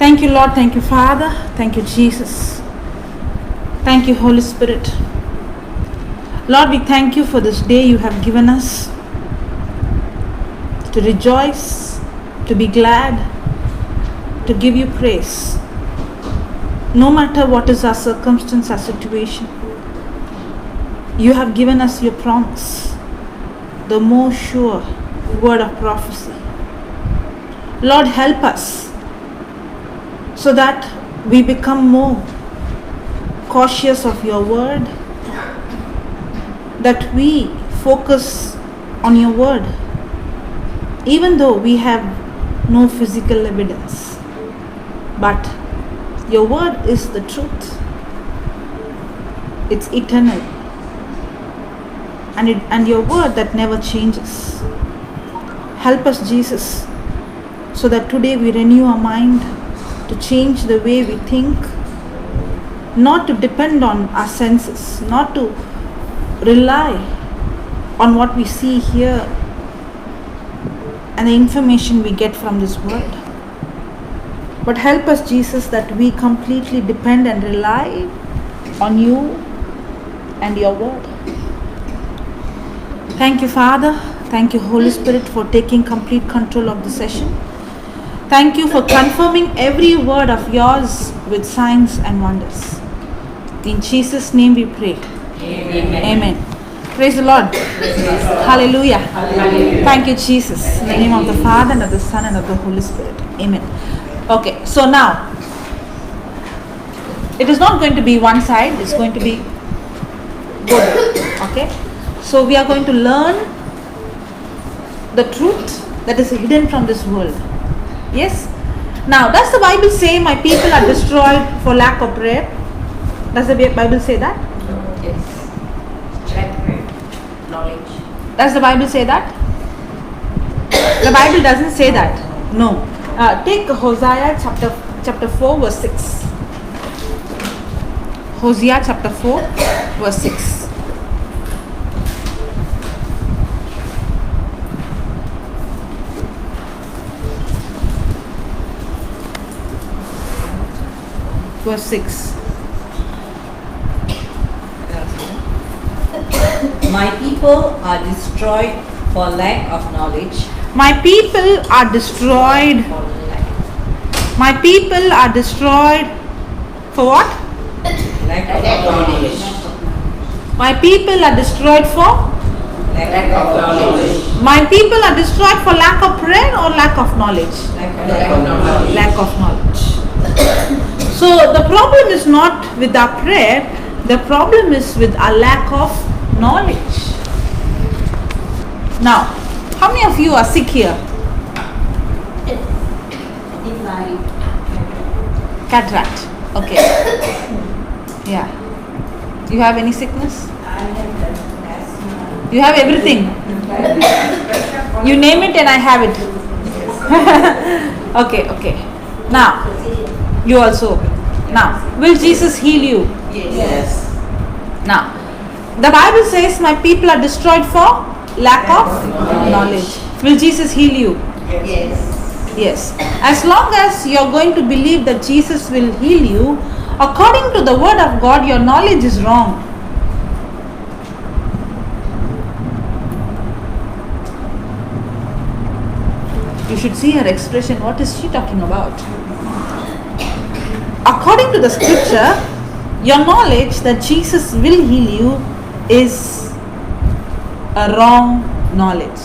Thank you, Lord. Thank you, Father. Thank you, Jesus. Thank you, Holy Spirit. Lord, we thank you for this day you have given us to rejoice, to be glad, to give you praise. No matter what is our circumstance, our situation, you have given us your promise, the more sure word of prophecy. Lord, help us so that we become more cautious of your word, that we focus on your word, even though we have no physical evidence. But your word is the truth. It's eternal. And your word that never changes. Help us, Jesus, so that today we renew our mind to change the way we think, not to depend on our senses, not to rely on what we see here and the information we get from this world. But help us, Jesus, that we completely depend and rely on you and your word. Thank you, Father. Thank you, Holy Spirit, for taking complete control of the session. Thank you for confirming every word of yours with signs and wonders. In Jesus' name we pray. Amen. Amen. Praise the Lord. Hallelujah. Hallelujah. Thank you, Jesus. In the name of the Father and of the Son and of the Holy Spirit. Amen. Okay, so now, it is not going to be one side, it's going to be both. Okay? So we are going to learn the truth that is hidden from this world. Yes? Now, does the Bible say my people are destroyed for lack of prayer? Does the Bible say that? Yes. Knowledge. Does the Bible say that? The Bible doesn't say that. No. Take Hosea chapter 4 verse 6. Hosea chapter 4 verse 6. Verse 6. My people are destroyed for lack of knowledge. My people are destroyed. My people are destroyed for what? Lack of knowledge. My people are destroyed for? Lack of knowledge. My people are destroyed for lack of prayer or lack of knowledge? Lack of knowledge. Lack of knowledge. So the problem is not with our prayer, the problem is with our lack of knowledge. Now, how many of you are sick here? In my Cataract. Okay. Yeah. You have any sickness? I have asthma. You have everything. You name it and I have it. Okay. Now, you also. Now, will Jesus heal you? Yes. Now, the Bible says my people are destroyed for lack of knowledge. Will Jesus heal you? Yes. Yes. As long as you are going to believe that Jesus will heal you, according to the word of God, your knowledge is wrong. You should see her expression. What is she talking about? According to the scripture, your knowledge that Jesus will heal you is a wrong knowledge.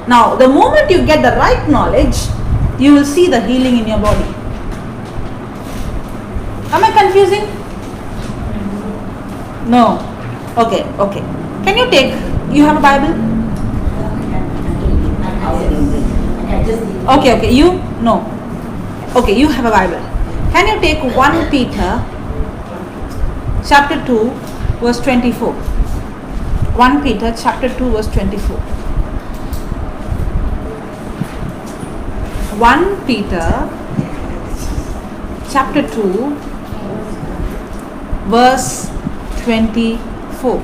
Now, the moment you get the right knowledge, you will see the healing in your body. Am I confusing? No. Okay. Can you take, you have a Bible? Okay, you? No. Okay, you have a Bible. Can you take 1 Peter chapter 2 verse 24? 1 Peter chapter 2 verse 24. 1 Peter chapter 2 verse 24.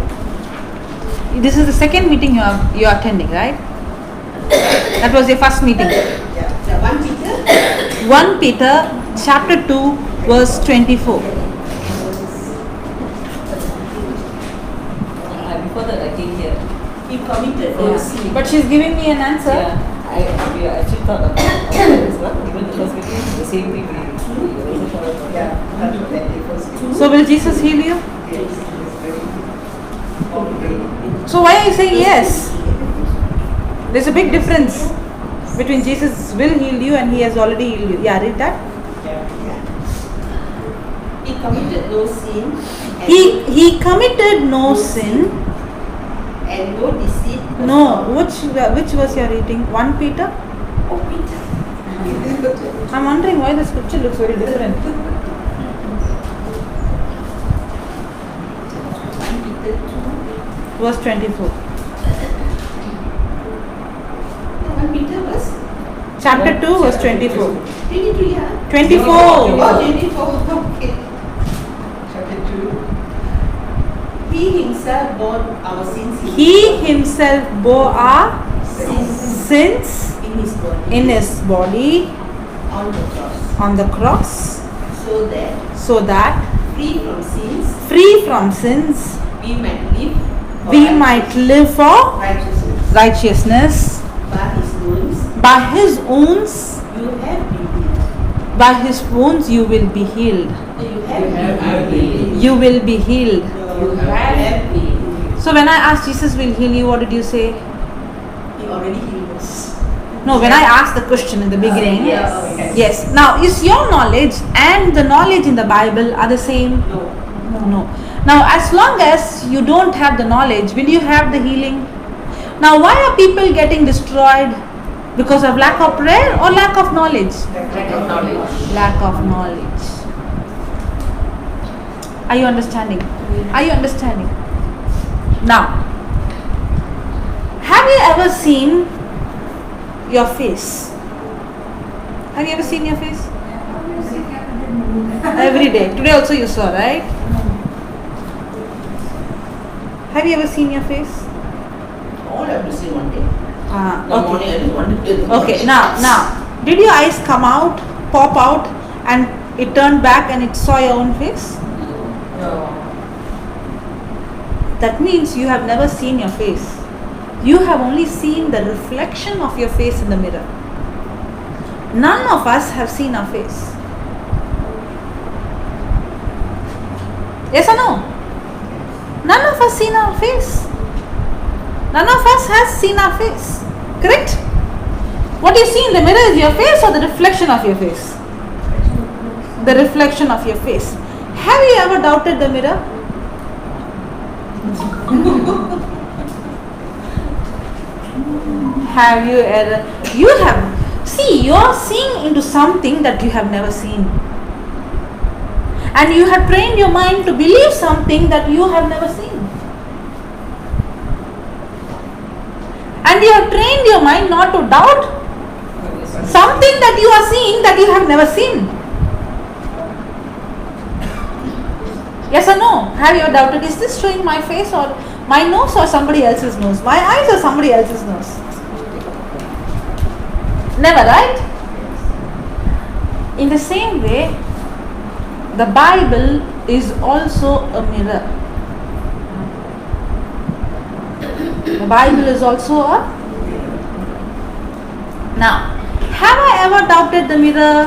This is the second meeting you are attending, right? That was your first meeting. 1 Peter 1 Peter chapter 2, verse 24. Before that, I came here. He committed no sin. But she's giving me an answer. Yeah, we actually thought about this one. Even the first meeting, the same thing we also thought about. Yeah, that was the first meeting. So will Jesus heal you? So why are you saying yes? There's a big difference between Jesus will heal you and he has already healed you. Yeah, read that. He committed no sin. And He committed no sin. And no deceit. was No, found. which verse you are reading? 1 Peter? Oh, Peter. I'm wondering why the scripture looks very different. Peter 2. Verse 24. Peter was Chapter 2, verse 24. 22, yeah. 24. Oh, 24. Okay. Chapter 2. He himself bore our sins. He himself bore our sins sins in his body in his body on the cross, on the cross, so that free from sins, we might live for we might live for righteousness. righteousness. By his wounds, By his wounds, you have been healed. by his wounds you will be healed. You have been healed. You will be healed. You have been healed. So when I asked Jesus will heal you, what did you say? He already healed us. No, when I asked the question in the beginning, Yes. yes. Now, is your knowledge and the knowledge in the Bible are the same? No. No. Now, as long as you don't have the knowledge, will you have the healing? Now, why are people getting destroyed? Because of lack of prayer or lack of knowledge? Lack of knowledge. Lack of knowledge. Are you understanding? Are you understanding? Now, have you ever seen your face? Have you ever seen your face? Every day. Today also you saw, right? Have you ever seen your face? All have to see one day. Ah, The morning I just wanted to. Okay, now, did your eyes come out, pop out, and it turned back and it saw your own face? No. That means you have never seen your face. You have only seen the reflection of your face in the mirror. None of us have seen our face. Yes or no? None of us seen our face. None of us has seen our face. Correct? What you see in the mirror is your face or the reflection of your face? The reflection of your face. Have you ever doubted the mirror? Have you ever? You have. See, you are seeing into something that you have never seen. And you have trained your mind to believe something that you have never seen. And you have trained your mind not to doubt something that you are seeing that you have never seen. Yes or no? Have you ever doubted, is this showing my face or my nose or somebody else's nose? My eyes or somebody else's nose? Never, right? In the same way, the Bible is also a mirror. The Bible is also a. Now, have I ever doubted the mirror?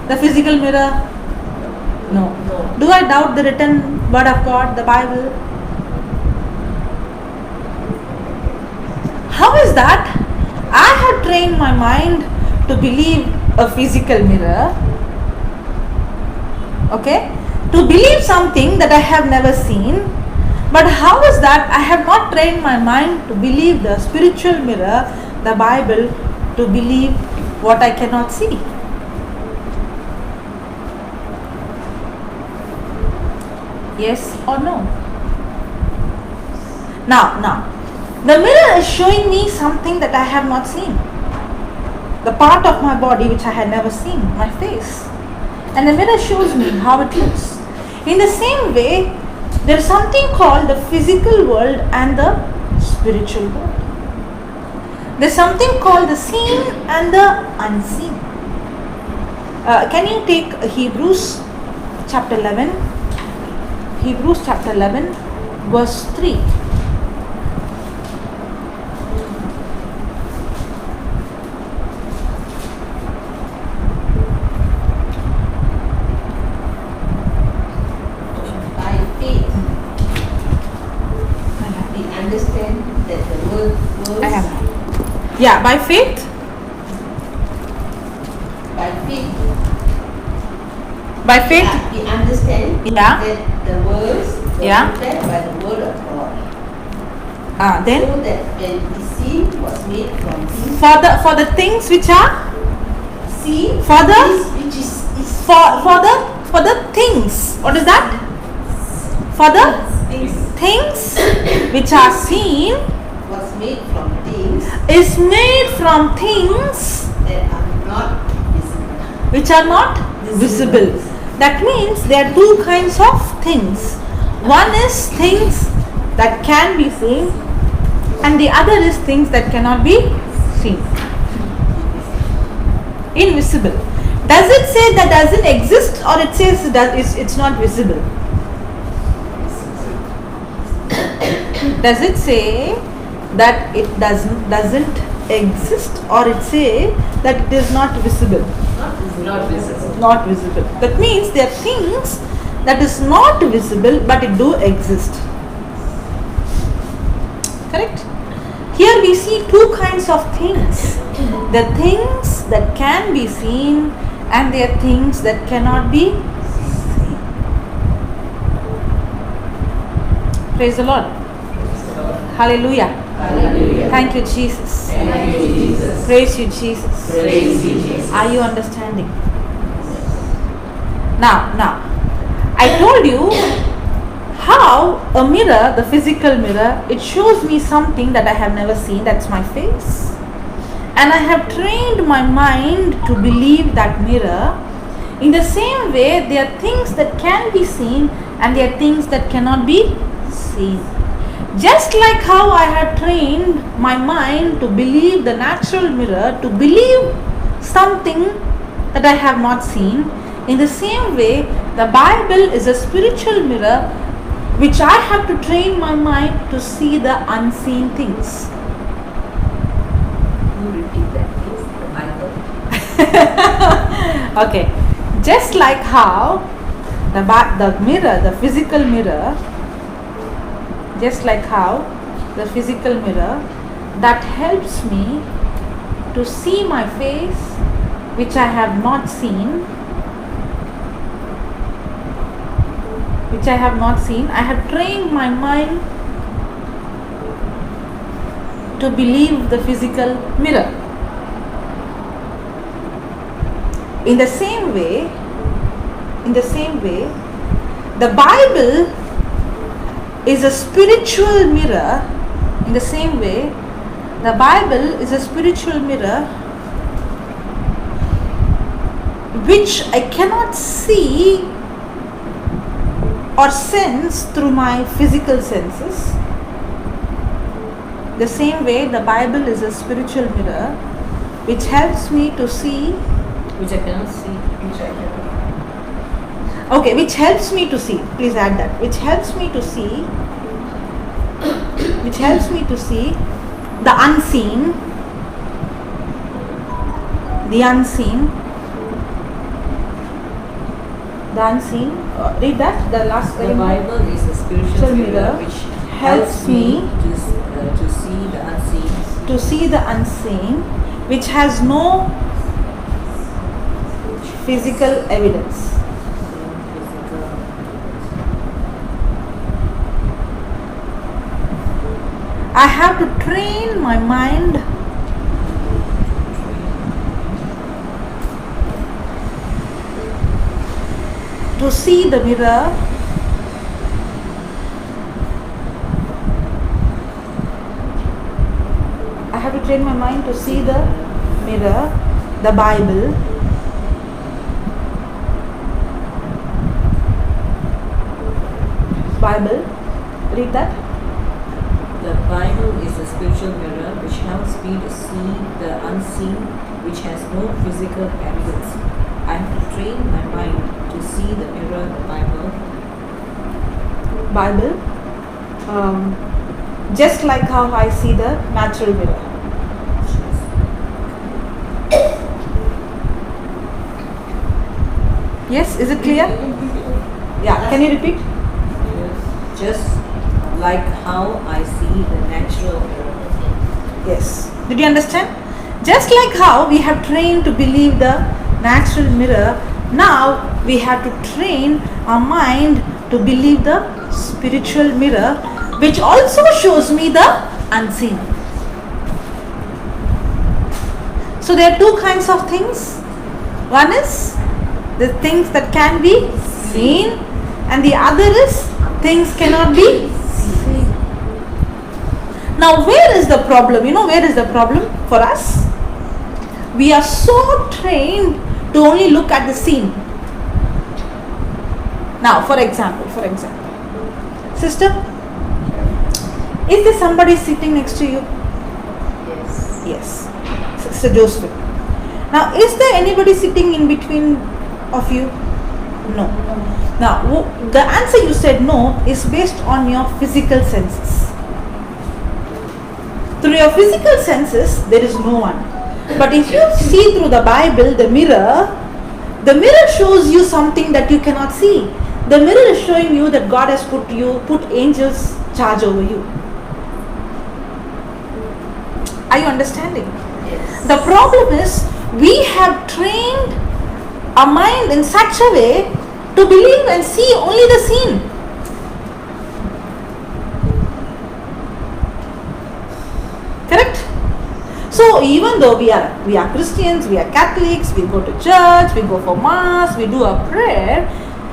The physical mirror? No. Do I doubt the written word of God, the Bible? How is that? I have trained my mind to believe a physical mirror. Okay? To believe something that I have never seen. But how is that I have not trained my mind to believe the spiritual mirror, the Bible, to believe what I cannot see? Yes or no? Now, the mirror is showing me something that I have not seen. The part of my body which I had never seen, my face. And the mirror shows me how it looks. In the same way, there is something called the physical world and the spiritual world. There is something called the seen and the unseen. Can you take Hebrews chapter 11? Hebrews chapter 11, verse 3. By faith, we understand that the world was I have. Yeah, by faith. by faith. By faith. Yeah, we understand Yeah. that the words were Yeah. prepared by the word of God. Then So that when the seed was made from things, for the things which are seed For the- which is for the things. What is that? For the things things which are seen was made from things is made from things that are not visible. which are not visible. That means there are two kinds of things. One is things that can be seen, and the other is things that cannot be seen. Invisible. Does it say that doesn't exist, or it says it's not visible? Does it say that it doesn't exist, or it say that it is not visible? Not visible. Not visible. That means there are things that is not visible but it do exist. Correct? Here we see two kinds of things. The things that can be seen and there are things that cannot be seen. Praise the Lord. Hallelujah. Hallelujah. Thank you, Jesus. Thank you, Jesus. Praise you, Jesus. Praise you, Jesus. Are you understanding? Now, I told you how a mirror, the physical mirror, it shows me something that I have never seen, that's my face. And I have trained my mind to believe that mirror. In the same way, there are things that can be seen and there are things that cannot be seen. Just like how I have trained my mind to believe the natural mirror, to believe something that I have not seen, in the same way, the Bible is a spiritual mirror which I have to train my mind to see the unseen things. You repeat that, please. The Bible. Okay, just like how the mirror, the physical mirror, just like how the physical mirror that helps me to see my face which I have not seen, I have trained my mind to believe the physical mirror. In the same way, the Bible is a spiritual mirror. In the same way, the Bible is a spiritual mirror which I cannot see or sense through my physical senses. The same way, the Bible is a spiritual mirror which helps me to see. Which I cannot see. Okay, which helps me to see. Please add that. Which helps me to see. Which helps me to see the unseen. The unseen. The unseen. Read that. The last The line. Bible is a spiritual Spiritual mirror mirror which helps me to see the unseen. To see the unseen, which has no physical evidence. I have to train my mind to see the mirror I have to train my mind to see the mirror, the Bible, read that. The Bible is a spiritual mirror which helps me to see the unseen, which has no physical evidence. I have to train my mind to see the mirror, the Bible. Bible, just like how I see the natural mirror. Yes, is it clear? Yeah, can you repeat? Just like how I see the natural mirror. Yes. Did you understand? Just like how we have trained to believe the natural mirror, now we have to train our mind to believe the spiritual mirror, which also shows me the unseen. So there are two kinds of things. One is the things that can be seen, and the other is things cannot be seen. Now where is the problem? You know where is the problem for us? We are so trained to only look at the seen. Now for example, sister, is there somebody sitting next to you? Yes. Yes, Sister Josephine. Now is there anybody sitting in between of you? No. Now the answer you said no is based on your physical senses. Through your physical senses there is no one. But if you see through the Bible, the mirror shows you something that you cannot see. The mirror is showing you that God has put angels charge over you. Are you understanding? Yes. The problem is we have trained our mind in such a way to believe and see only the seen. Correct? So even though we are Christians, we are Catholics, we go to church, we go for mass, we do a prayer,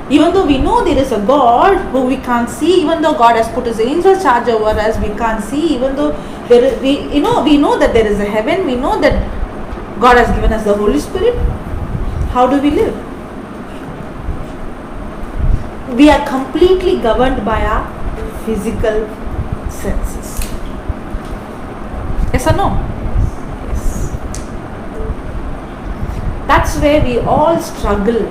even though we know there is a God who we can't see, even though God has put his angel charge over us, we can't see, even though we know that there is a heaven, we know that God has given us the Holy Spirit, how do we live? We are completely governed by our physical senses. Yes or no? Yes. That's where we all struggle.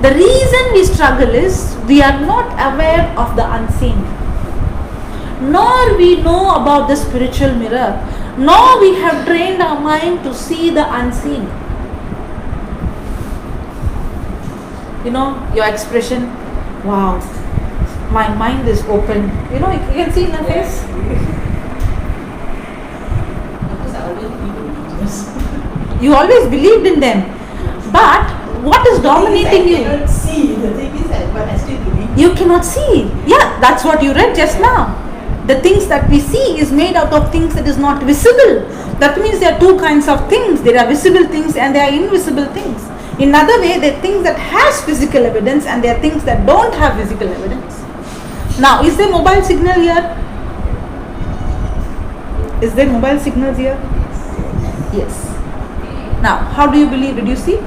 The reason we struggle is we are not aware of the unseen, nor we know about the spiritual mirror, nor we have trained our mind to see the unseen. You know, your expression, wow, my mind is open. You know, you can see in the face. Because I always believe in angels. You always believed in them. But what is dominating you? I cannot see. The thing is that, but I still believe. You cannot see. Yeah, that's what you read just now. The things that we see is made out of things that is not visible. That means there are two kinds of things. There are visible things and there are invisible things. In another way, there are things that has physical evidence and there are things that don't have physical evidence. Now, is there mobile signal here? Is there mobile signals here? Yes. Now, how do you believe? Did you see?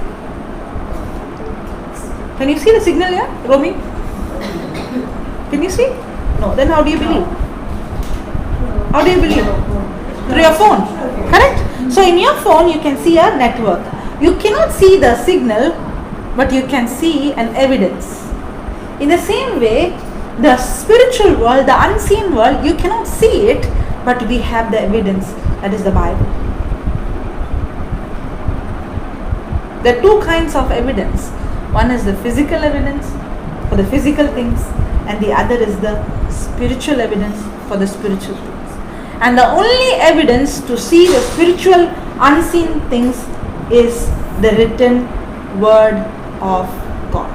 Can you see the signal here, Romy? Can you see? No. Then how do you believe? How do you believe? Through your phone. Correct? So in your phone you can see a network. You cannot see the signal, but you can see an evidence. In the same way, the spiritual world, the unseen world, you cannot see it, but we have the evidence. That is the Bible. There are two kinds of evidence. One is the physical evidence for the physical things, and the other is the spiritual evidence for the spiritual things. And the only evidence to see the spiritual unseen things is the written word of God.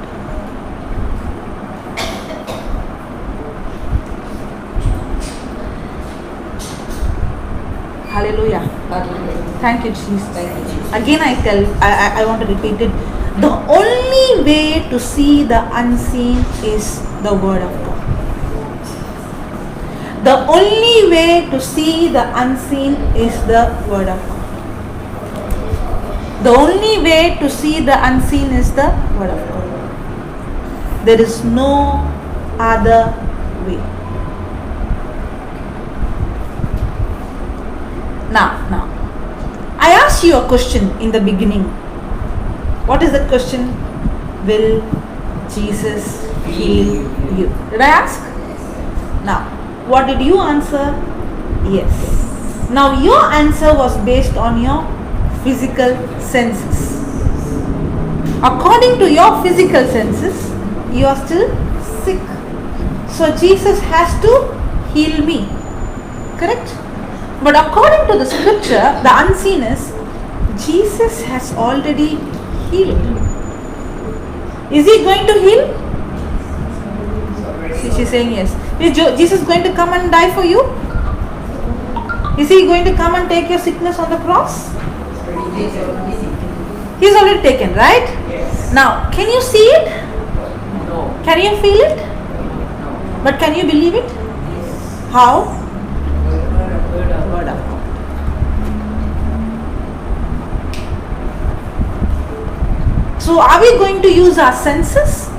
Hallelujah. Hallelujah. Thank you, Jesus. Thank you, Jesus. Again I want to repeat it. The only way to see the unseen is the word of God. The only way to see the unseen is the word of God. The only way to see the unseen is the word of God. There is no other way. Now, I asked you a question in the beginning. What is that question? Will Jesus heal you? Did I ask? Now, what did you answer? Yes. Now, your answer was based on your physical senses. According to your physical senses, you are still sick. So, Jesus has to heal me. Correct? But according to the scripture, the unseen is Jesus has already healed. Is he going to heal? She's saying yes. Is Jesus going to come and die for you? Is he going to come and take your sickness on the cross? He's already taken, right? Yes. Now, can you see it? No. Can you feel it? No. But can you believe it? How? Word of God. So are we going to use our senses?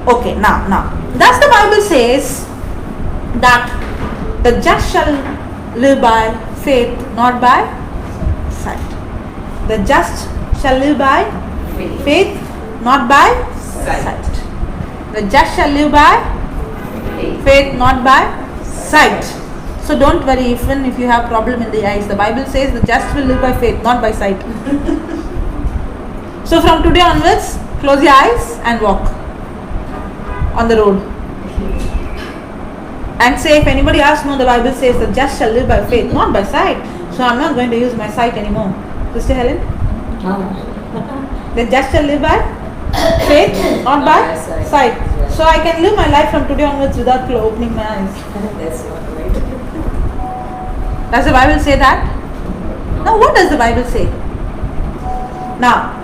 Okay, now, thus the Bible says that the just shall live by faith, not by sight. The just shall live by faith, not by sight. The just shall live by faith, not by sight. So don't worry, even if you have problem in the eyes, the Bible says the just will live by faith, not by sight. So from today onwards, close your eyes and walk on the road. And say, if anybody asks, no, the Bible says the just shall live by faith, not by sight. So I'm not going to use my sight anymore. Sister Helen? The just shall live by faith, not by sight. So I can live my life from today onwards without opening my eyes. That's not right. Does the Bible say that? Now what does the Bible say? Now,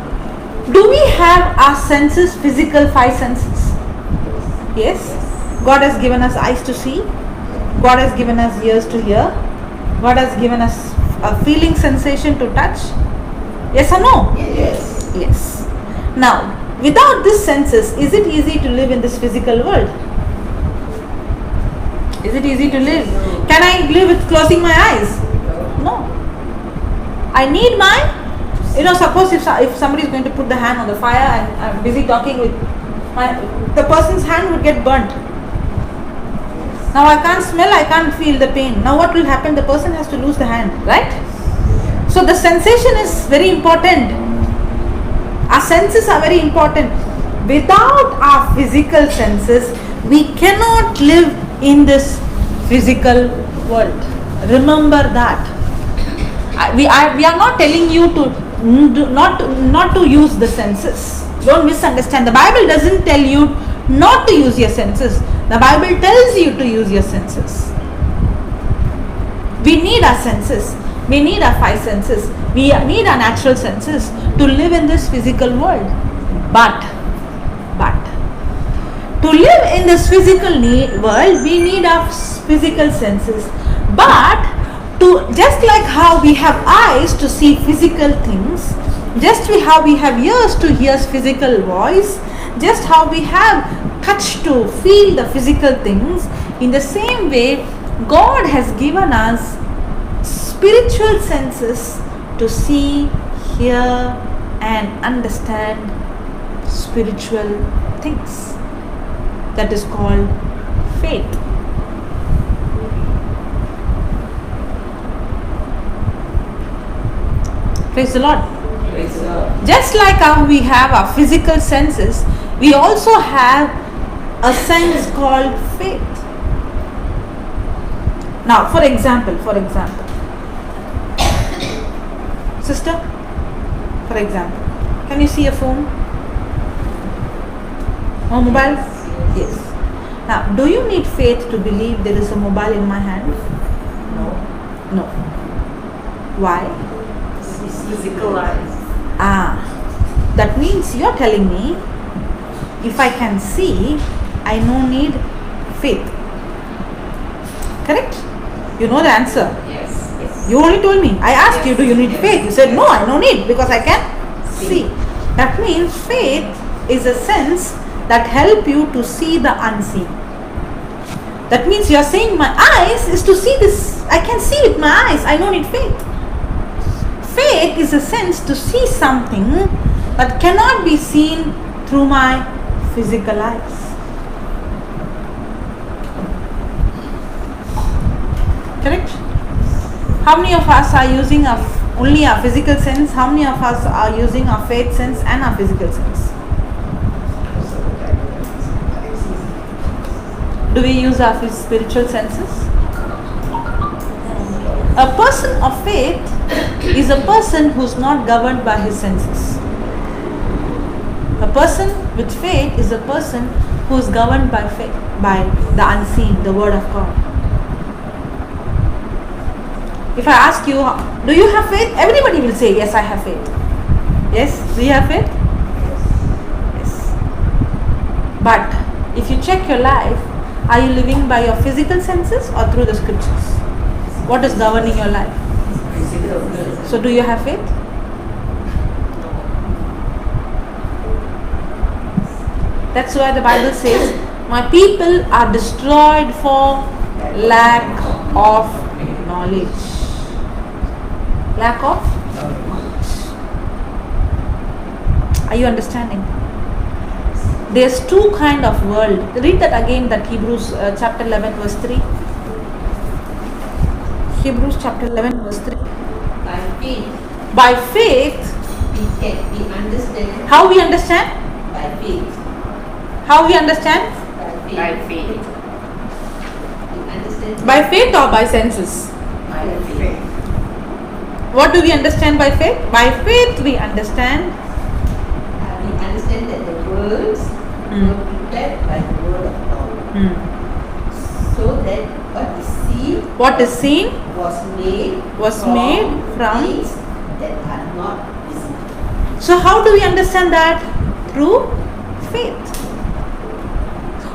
do we have our senses, physical 5 senses? Yes. God has given us eyes to see. God has given us ears to hear. God has given us a feeling sensation to touch. Yes or no? Yes. Yes. Now, without these senses, is it easy to live in this physical world? Is it easy to live? Can I live with closing my eyes? No. I need my, suppose if somebody is going to put the hand on the fire and I'm busy talking with the person's hand would get burnt. Now I can't smell, I can't feel the pain. Now what will happen? The person has to lose the hand, right? So the sensation is very important. Our senses are very important. Without our physical senses, we cannot live in this physical world. Remember that. We are not telling you to not to use the senses. Don't misunderstand. The Bible doesn't tell you not to use your senses. The Bible tells you to use your senses. We need our senses. We need our 5 senses. We need our natural senses to live in this physical world. But to live in this physical world, we need our physical senses. But just like how we have eyes to see physical things, just how we have ears to hear physical voice, just how we have touch to feel the physical things, in the same way, God has given us spiritual senses to see, hear and understand spiritual things. That is called faith. Praise the Lord. Praise the Lord. Just like how we have our physical senses, we also have a sense called faith. Now, for example, sister, for example, can you see a phone or mobile? Yes. Now, do you need faith to believe there is a mobile in my hand? No. No. Why? Physical eyes. That means you are telling me if I can see, I no need faith. Correct? You know the answer. Yes. You only told me. I asked you, do you need faith? You said, no, I don't need because I can see. That means faith is a sense that help you to see the unseen. That means you are saying my eyes is to see this. I can see with my eyes. I don't need faith. Faith is a sense to see something that cannot be seen through my physical eyes. Correct? How many of us are using only our physical sense? How many of us are using our faith sense and our physical sense? Do we use our spiritual senses? A person of faith is a person who's not governed by his senses. A person with faith is a person who is governed by faith, by the unseen, the word of God. If I ask you, do you have faith? Everybody will say, yes, I have faith. Yes, do you have faith? Yes. But if you check your life, are you living by your physical senses or through the scriptures? What is governing your life? So do you have faith? That's why the Bible says, my people are destroyed for lack of knowledge. Lack of knowledge. Are you understanding? There's two kind of world. Read that again, that Hebrews chapter 11 verse 3. Hebrews chapter 11 verse 3. By faith, we understand. How we understand? By faith. How we understand? By faith. We understand. By faith or by senses? By faith. What do we understand by faith? By faith we understand. We understand that the words were prepared by the word of God. So that what is seen was made from things that are not visible. So how do we understand that? Through faith.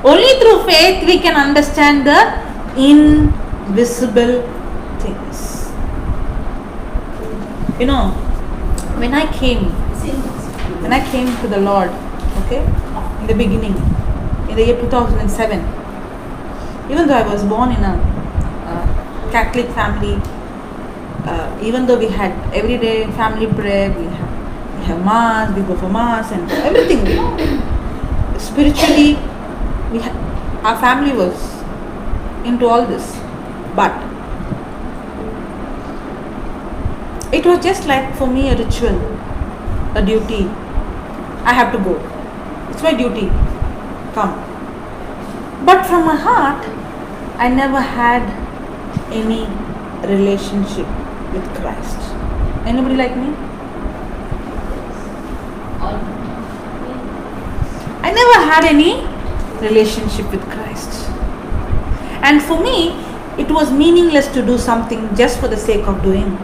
Only through faith we can understand the invisible things. You know, when I came to the Lord, okay, in the beginning, in the year 2007, even though I was born in a Catholic family, even though we had everyday family prayer, we have mass, we go for mass and everything. Spiritually, our family was into all this, but it was just like for me a ritual, a duty. I have to go. It's my duty. Come. But from my heart, I never had any relationship with Christ. Anybody like me? I never had any relationship with Christ. And for me, it was meaningless to do something just for the sake of doing.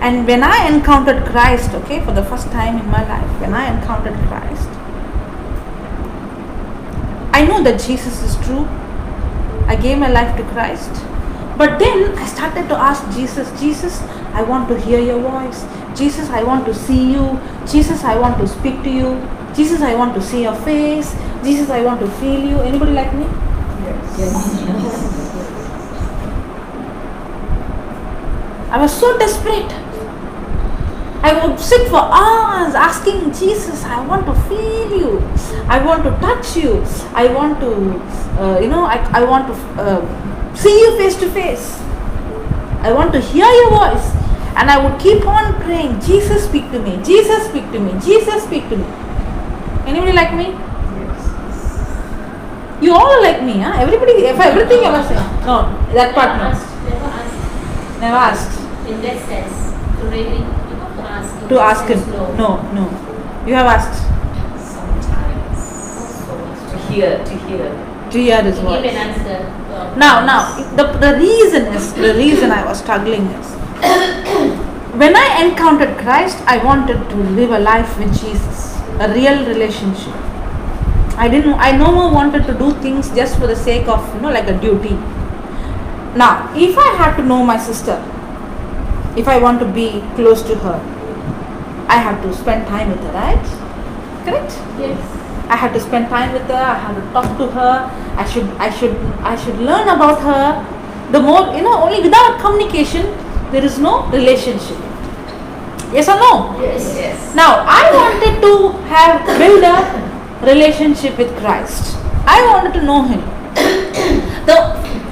And when I encountered Christ, okay, for the first time in my life, when I encountered Christ, I know that Jesus is true. I gave my life to Christ. But then I started to ask Jesus, Jesus, I want to hear your voice. Jesus, I want to see you. Jesus, I want to speak to you. Jesus, I want to see your face. Jesus, I want to feel you. Anybody like me? Yes. I was so desperate. I would sit for hours asking Jesus, I want to feel you. I want to touch you. I want to, I want to see you face to face. I want to hear your voice. And I would keep on praying, Jesus speak to me. Jesus speak to me. Jesus speak to me. Anybody like me? Yes. You all like me, huh? Everybody, everything you ever say. No, that part no. Never asked. In that sense, to really to ask him. No. You have asked. Sometimes. To hear. To hear his Give voice. an answer. Now, the reason I was struggling is, when I encountered Christ, I wanted to live a life with Jesus, a real relationship. I no more wanted to do things just for the sake of, like a duty. Now, if I have to know my sister, if I want to be close to her, I have to spend time with her, right? Correct? Yes. I have to spend time with her. I have to talk to her. I should learn about her. The more, only without communication, there is no relationship. Yes or no? Yes. Now, I wanted to build a relationship with Christ. I wanted to know Him.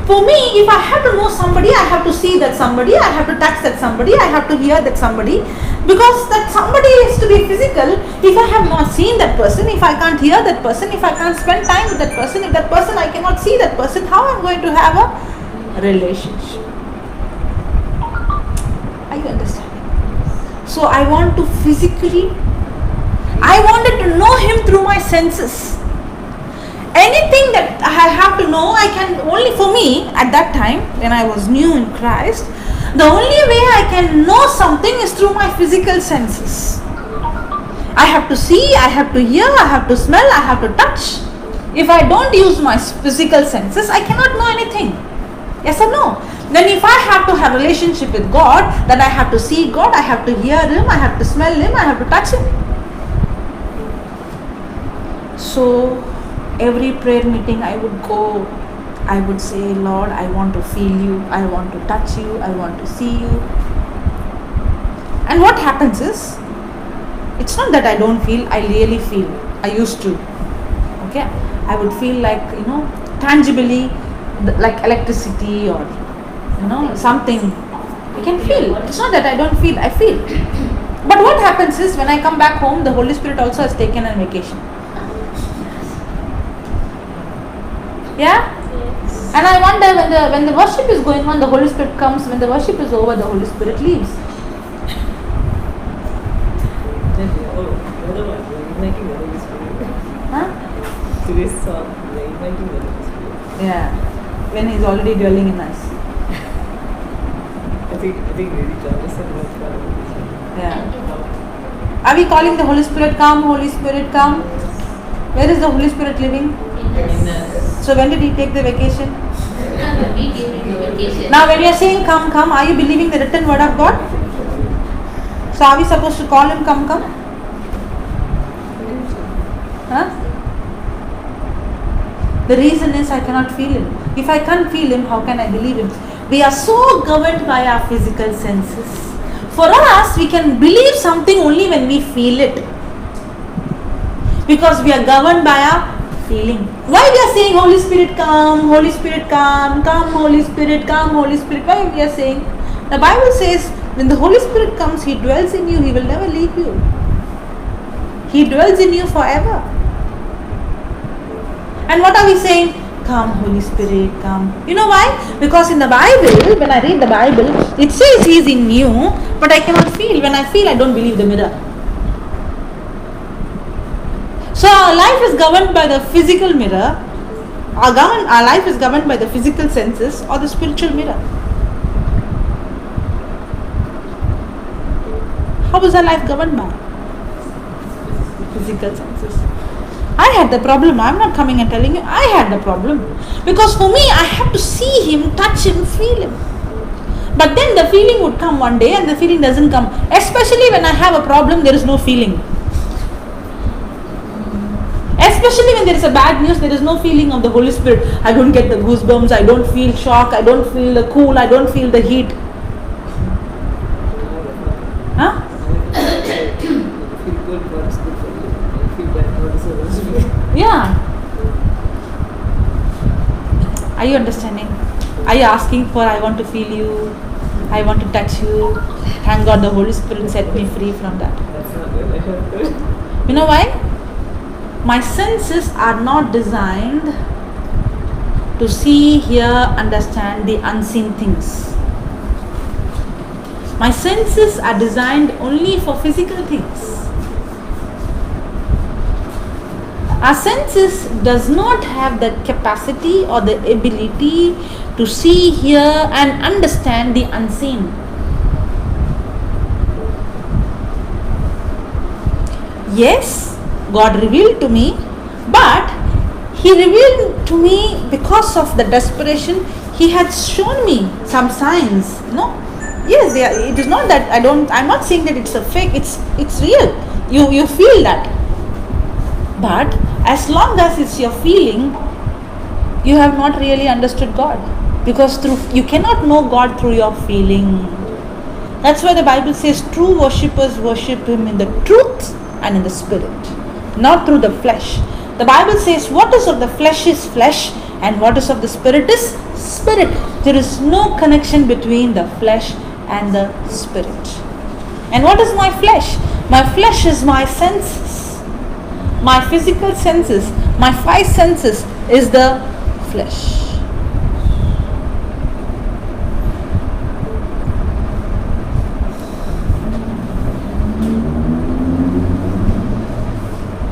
For me, if I have to know somebody, I have to see that somebody, I have to touch that somebody, I have to hear that somebody. Because that somebody is to be physical. If I have not seen that person, if I can't hear that person, if I can't spend time with that person, if that person I cannot see that person, how am I going to have a relationship? Are you understanding? So I want to I wanted to know Him through my senses. Anything that I have to know, I can only, for me at that time when I was new in Christ, the only way I can know something is through my physical senses. I have to see, I have to hear, I have to smell, I have to touch. If I don't use my physical senses, I cannot know anything. Yes or no? Then if I have to have a relationship with God, then I have to see God, I have to hear Him, I have to smell Him, I have to touch Him. So every prayer meeting I would go, I would say, Lord, I want to feel you, I want to touch you, I want to see you. And what happens is, it's not that I don't feel, I really feel. I used to. Okay? I would feel like, tangibly, like electricity or, something. I can feel. It's not that I don't feel, I feel. But what happens is, when I come back home, the Holy Spirit also has taken a vacation. Yeah? And I wonder when the worship is going on, the Holy Spirit comes. When the worship is over, the Holy Spirit leaves. Igniting the Holy Spirit. Huh? Today's song, igniting the Holy Spirit. Yeah. When He's already dwelling in us. I think really Jarvis and that's part of it. Yeah. Are we calling the Holy Spirit come? Holy Spirit come? Where is the Holy Spirit living? So when did He take the vacation? We gave him the vacation. Now when you are saying come, come, are you believing the written word of God? So are we supposed to call Him come, come? Huh? The reason is I cannot feel Him. If I can't feel Him, how can I believe Him? We are so governed by our physical senses. For us, we can believe something only when we feel it. Because we are governed by our feeling. Why we are saying Holy Spirit come, Holy Spirit come, come Holy Spirit, come Holy Spirit? Why we are saying? The Bible says when the Holy Spirit comes, He dwells in you, He will never leave you. He dwells in you forever. And what are we saying? Come Holy Spirit, come. You know why? Because in the Bible, when I read the Bible, it says He is in you, but I cannot feel. When I feel, I don't believe the mirror. So our life is governed by the physical mirror. Our life is governed by the physical senses or the spiritual mirror. How is our life governed by? Physical senses. I had the problem. I'm not coming and telling you. I had the problem. Because for me, I have to see Him, touch Him, feel Him. But then the feeling would come one day and the feeling doesn't come. Especially when I have a problem, there is no feeling. Especially when there is a bad news, there is no feeling of the Holy Spirit. I don't get the goosebumps, I don't feel shock, I don't feel the cool, I don't feel the heat. Huh? Feel good, God is good for you. I feel bad, God is always good. Yeah. Are you understanding? Are you asking for I want to feel you, I want to touch you? Thank God the Holy Spirit set me free from that. That's not good. I heard good. You know why? My senses are not designed to see, hear, understand the unseen things. My senses are designed only for physical things. Our senses does not have the capacity or the ability to see, hear and understand the unseen. Yes, God revealed to me, but He revealed to me because of the desperation. He had shown me some signs. No, yes, it is not that I'm not saying that it's a fake. It's real. You feel that. But as long as it's your feeling, you have not really understood God, because you cannot know God through your feeling. That's why the Bible says true worshippers worship Him in the truth and in the spirit, not through the flesh. The Bible says what is of the flesh is flesh and what is of the spirit is spirit. There is no connection between the flesh and the spirit. And what is my flesh? My flesh is my senses. My physical senses, my 5 senses is the flesh.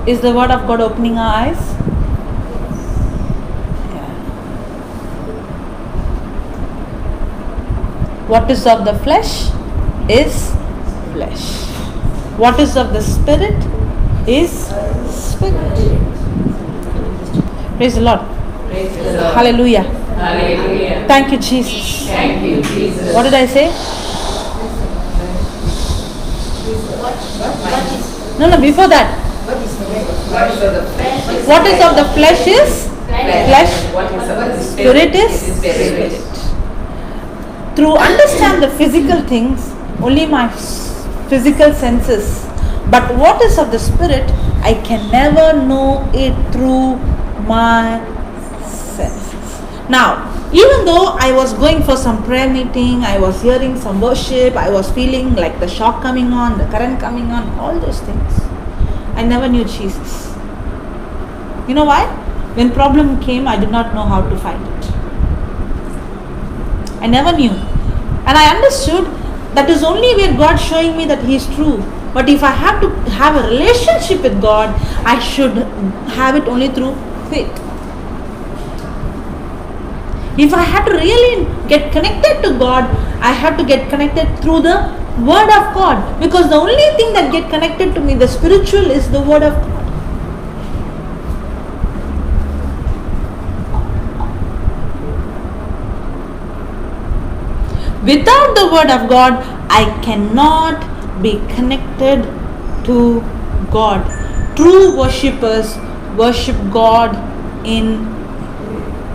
Is the word of God opening our eyes? Yeah. What is of the flesh is flesh. What is of the spirit is spirit. Praise the Lord. Praise the Lord. Hallelujah. Hallelujah. Thank you, Jesus. Thank you, Jesus. What did I say? No, before that. What is the What is of the flesh? What is of the flesh is flesh. What is of the Spirit is spirit. Through understand the physical things, only my physical senses. But what is of the spirit, I can never know it through my senses. Now, even though I was going for some prayer meeting, I was hearing some worship, I was feeling like the shock coming on, the current coming on, all those things, I never knew Jesus. You know why? When problem came, I did not know how to fight it. I never knew. And I understood that is only where God showing me that He is true. But if I have to have a relationship with God, I should have it only through faith. If I have to really get connected to God, I have to get connected through the Word of God. Because the only thing that get connected to me, the spiritual, is the Word of God. Without the Word of God, I cannot be connected to God. True worshippers worship God in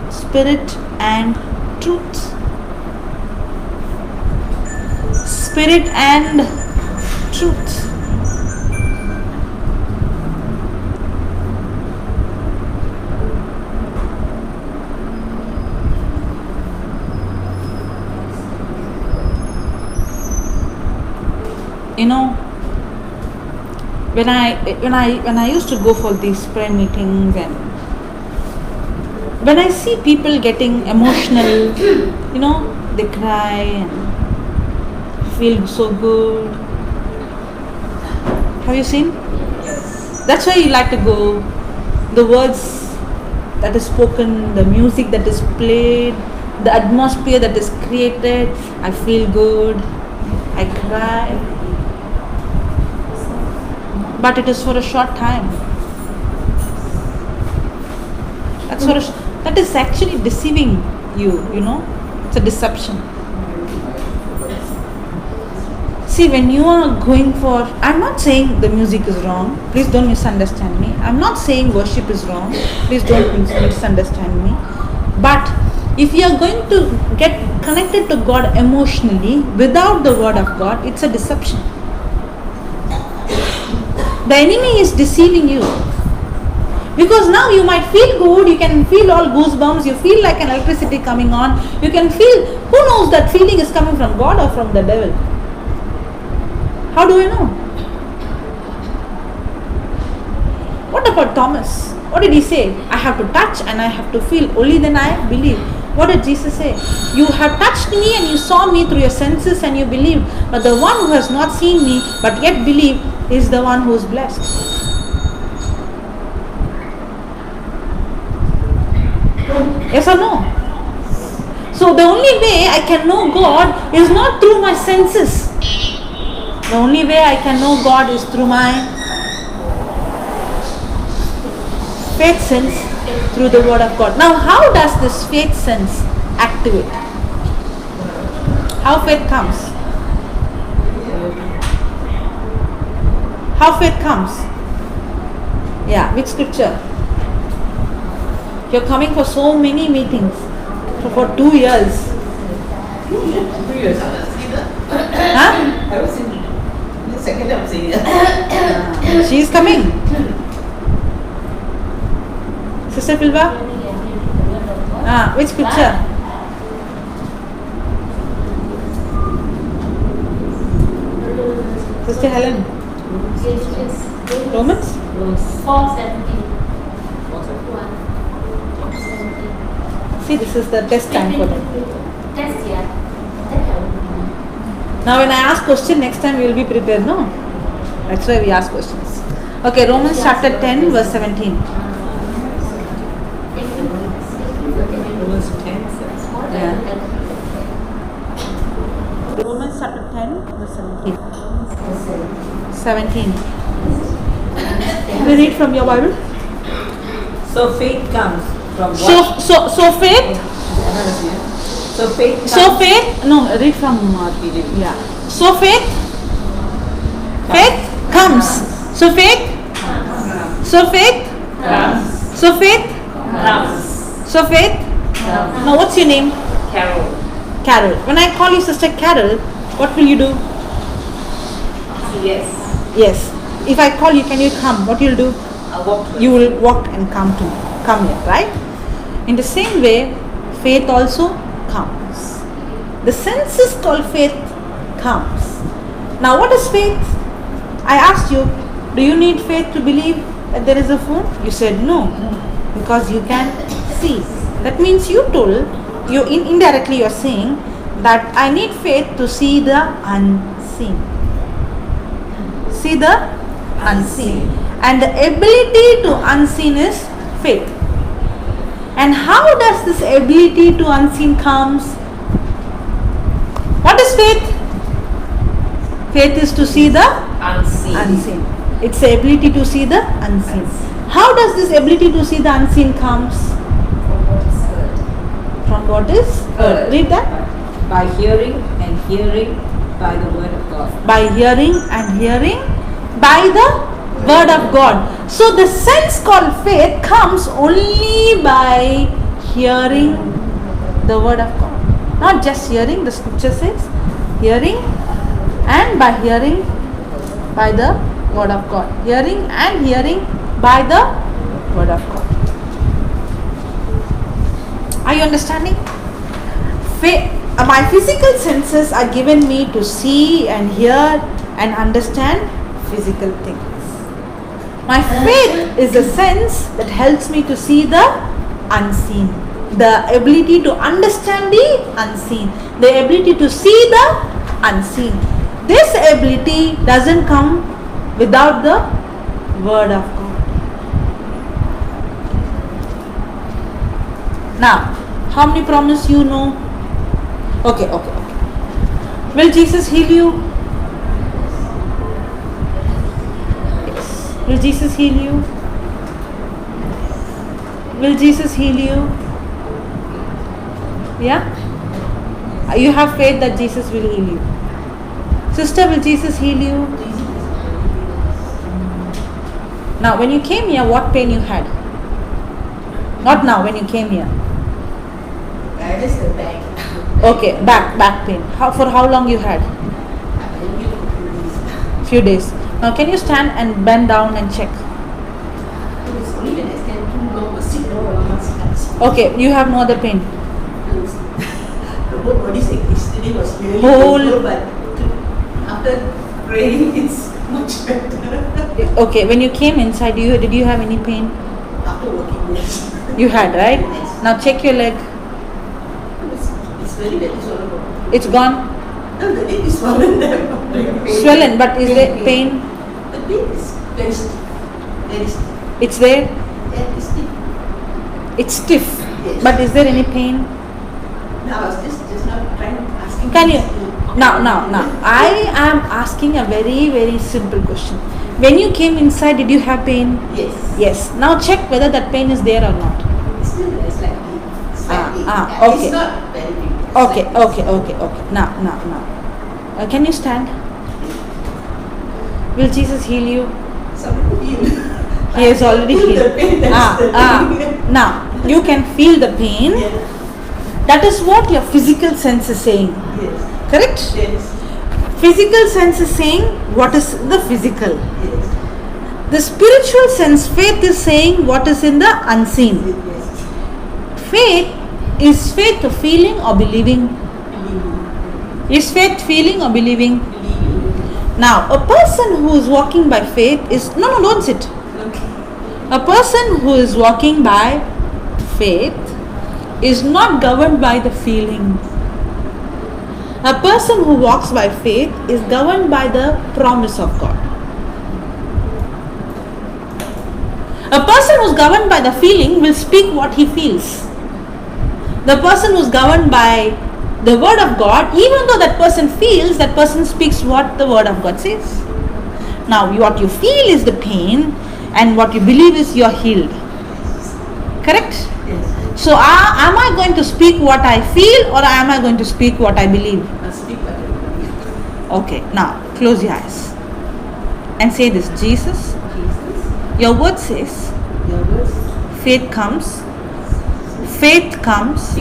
spirit and truth. Spirit and truth. You know, when I used to go for these prayer meetings, and when I see people getting emotional, you know, they cry and feel so good. Have you seen? That's why you like to go. The words that is spoken, the music that is played, the atmosphere that is created, I feel good, I cry. But it is for a short time. That is actually deceiving you, you know. It's a deception. See, when you are going for, I'm not saying the music is wrong. Please don't misunderstand me. I'm not saying worship is wrong. Please don't misunderstand me. But if you are going to get connected to God emotionally without the Word of God, it's a deception. The enemy is deceiving you. Because now you might feel good, you can feel all goosebumps, you feel like an electricity coming on, you can feel, who knows that feeling is coming from God or from the devil? How do I know? What about Thomas? What did he say? I have to touch and I have to feel, only then I believe. What did Jesus say? You have touched me and you saw me through your senses and you believed. But the one who has not seen me but yet believed is the one who is blessed. Yes or no? So the only way I can know God is not through my senses. The only way I can know God is through my faith sense, through the Word of God. Now, how does this faith sense activate? How faith comes? How faith comes? Yeah, which scripture? You're coming for so many meetings for 2 years. 2 years. Huh? I'm saying it. She is coming. Sister Pilva? Which scripture? Sister Helen? Romans? 4:17. See, this is the test time for them. Test, yeah. Now when I ask question, next time you will be prepared, no? That's why we ask questions. Okay, Romans chapter 10 verse 17. Romans 10 says. Romans chapter 10 verse 17. 17. We read from your Bible. So faith comes from what? So faith. So faith comes. So faith. No, read from yeah. So faith. Faith comes. So faith. So faith. So faith. So faith. Now what's your name? Carol. Carol. When I call you Sister Carol, what will you do? Yes. Yes. If I call you, can you come? What you'll do? I walk. You will walk and come here, right? In the same way, faith also comes. The senses called faith comes. Now what is faith? I asked you, do you need faith to believe that there is a phone? You said no, because you can see. That means you told, you indirectly you're saying that I need faith to see the unseen. See the unseen. And the ability to unseen is faith. And how does this ability to unseen comes? What is faith? Faith is to see the unseen. It's the ability to see the unseen. How does this ability to see the unseen comes? From what is heard. Read that. By hearing and hearing by the word of God. By hearing and hearing by the word of God. So the sense called faith comes only by hearing the word of God. Not just hearing, the scripture says hearing and by hearing by the word of God. Hearing and hearing by the word of God. Are you understanding? My physical senses are given me to see and hear and understand physical things. My faith is a sense that helps me to see the unseen. The ability to understand the unseen. The ability to see the unseen. This ability doesn't come without the word of God. Now, how many promise you know? Okay. Will Jesus heal you? Yes. Will Jesus heal you? Will Jesus heal you? Yeah? You have faith that Jesus will heal you. Sister, will Jesus heal you? Now, when you came here, what pain you had? Not now, when you came here. Just the back. Okay, back pain. For how long you had? Few days. Now, can you stand and bend down and check? Okay, you have no other pain. The whole body yesterday was really Whole- painful, but after praying, it's much better. Okay, when you came inside, did you have any pain? After working, yes. You had, right? Now check your leg. It's very swollen. It's gone. No, the leg is swollen. Swollen, but is there pain? The pain is very stiff. Very stiff. It's there. Yeah, it's stiff. It's stiff. Yes. But is there any pain? Now I was just now trying asking. Can you? Now. I am asking a very, very simple question. When you came inside, did you have pain? Yes. Yes. Now check whether that pain is there or not. It's still there slightly. Okay. It's not very big. Okay. Now. Can you stand? Will Jesus heal you? Somebody heal. He has already Feel healed. the pain, that's the thing. Now, you can feel the pain. Yeah. That is what your physical sense is saying. Yes. Correct? Yes. Physical sense is saying what is the physical. Yes. The spiritual sense, faith is saying what is in the unseen. Yes. Faith is faith feeling or believing? Is faith feeling or believing? Now, a person who is walking by faith is don't sit. Okay. A person who is walking by faith is not governed by the feeling. A person who walks by faith is governed by the promise of God. A person who is governed by the feeling will speak what he feels. The person who is governed by the word of God, even though that person feels, that person speaks what the word of God says. Now, what you feel is the pain, and what you believe is you are healed. Correct? Yes. So, am I going to speak what I feel, or am I going to speak what I believe? I speak what I believe. Okay, now close your eyes and say this: Jesus, Jesus, your word says your words, faith comes faith comes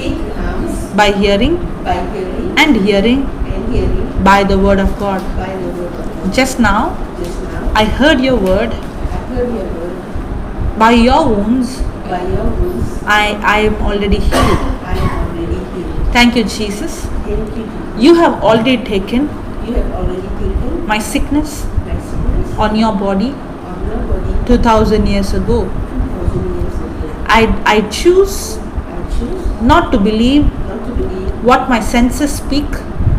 by hearing, by hearing and hearing and hearing by the word of God. by the word of God. Just now Just now, I heard your word. I heard your word. By your wounds By your wounds, I am already healed. I am already healed. Thank you, Jesus. Thank you, Jesus. You have already taken You have already taken my sickness my sickness on your body on your body 2000 years ago. 2000 years ago. I choose I choose not to believe not to believe what my senses speak,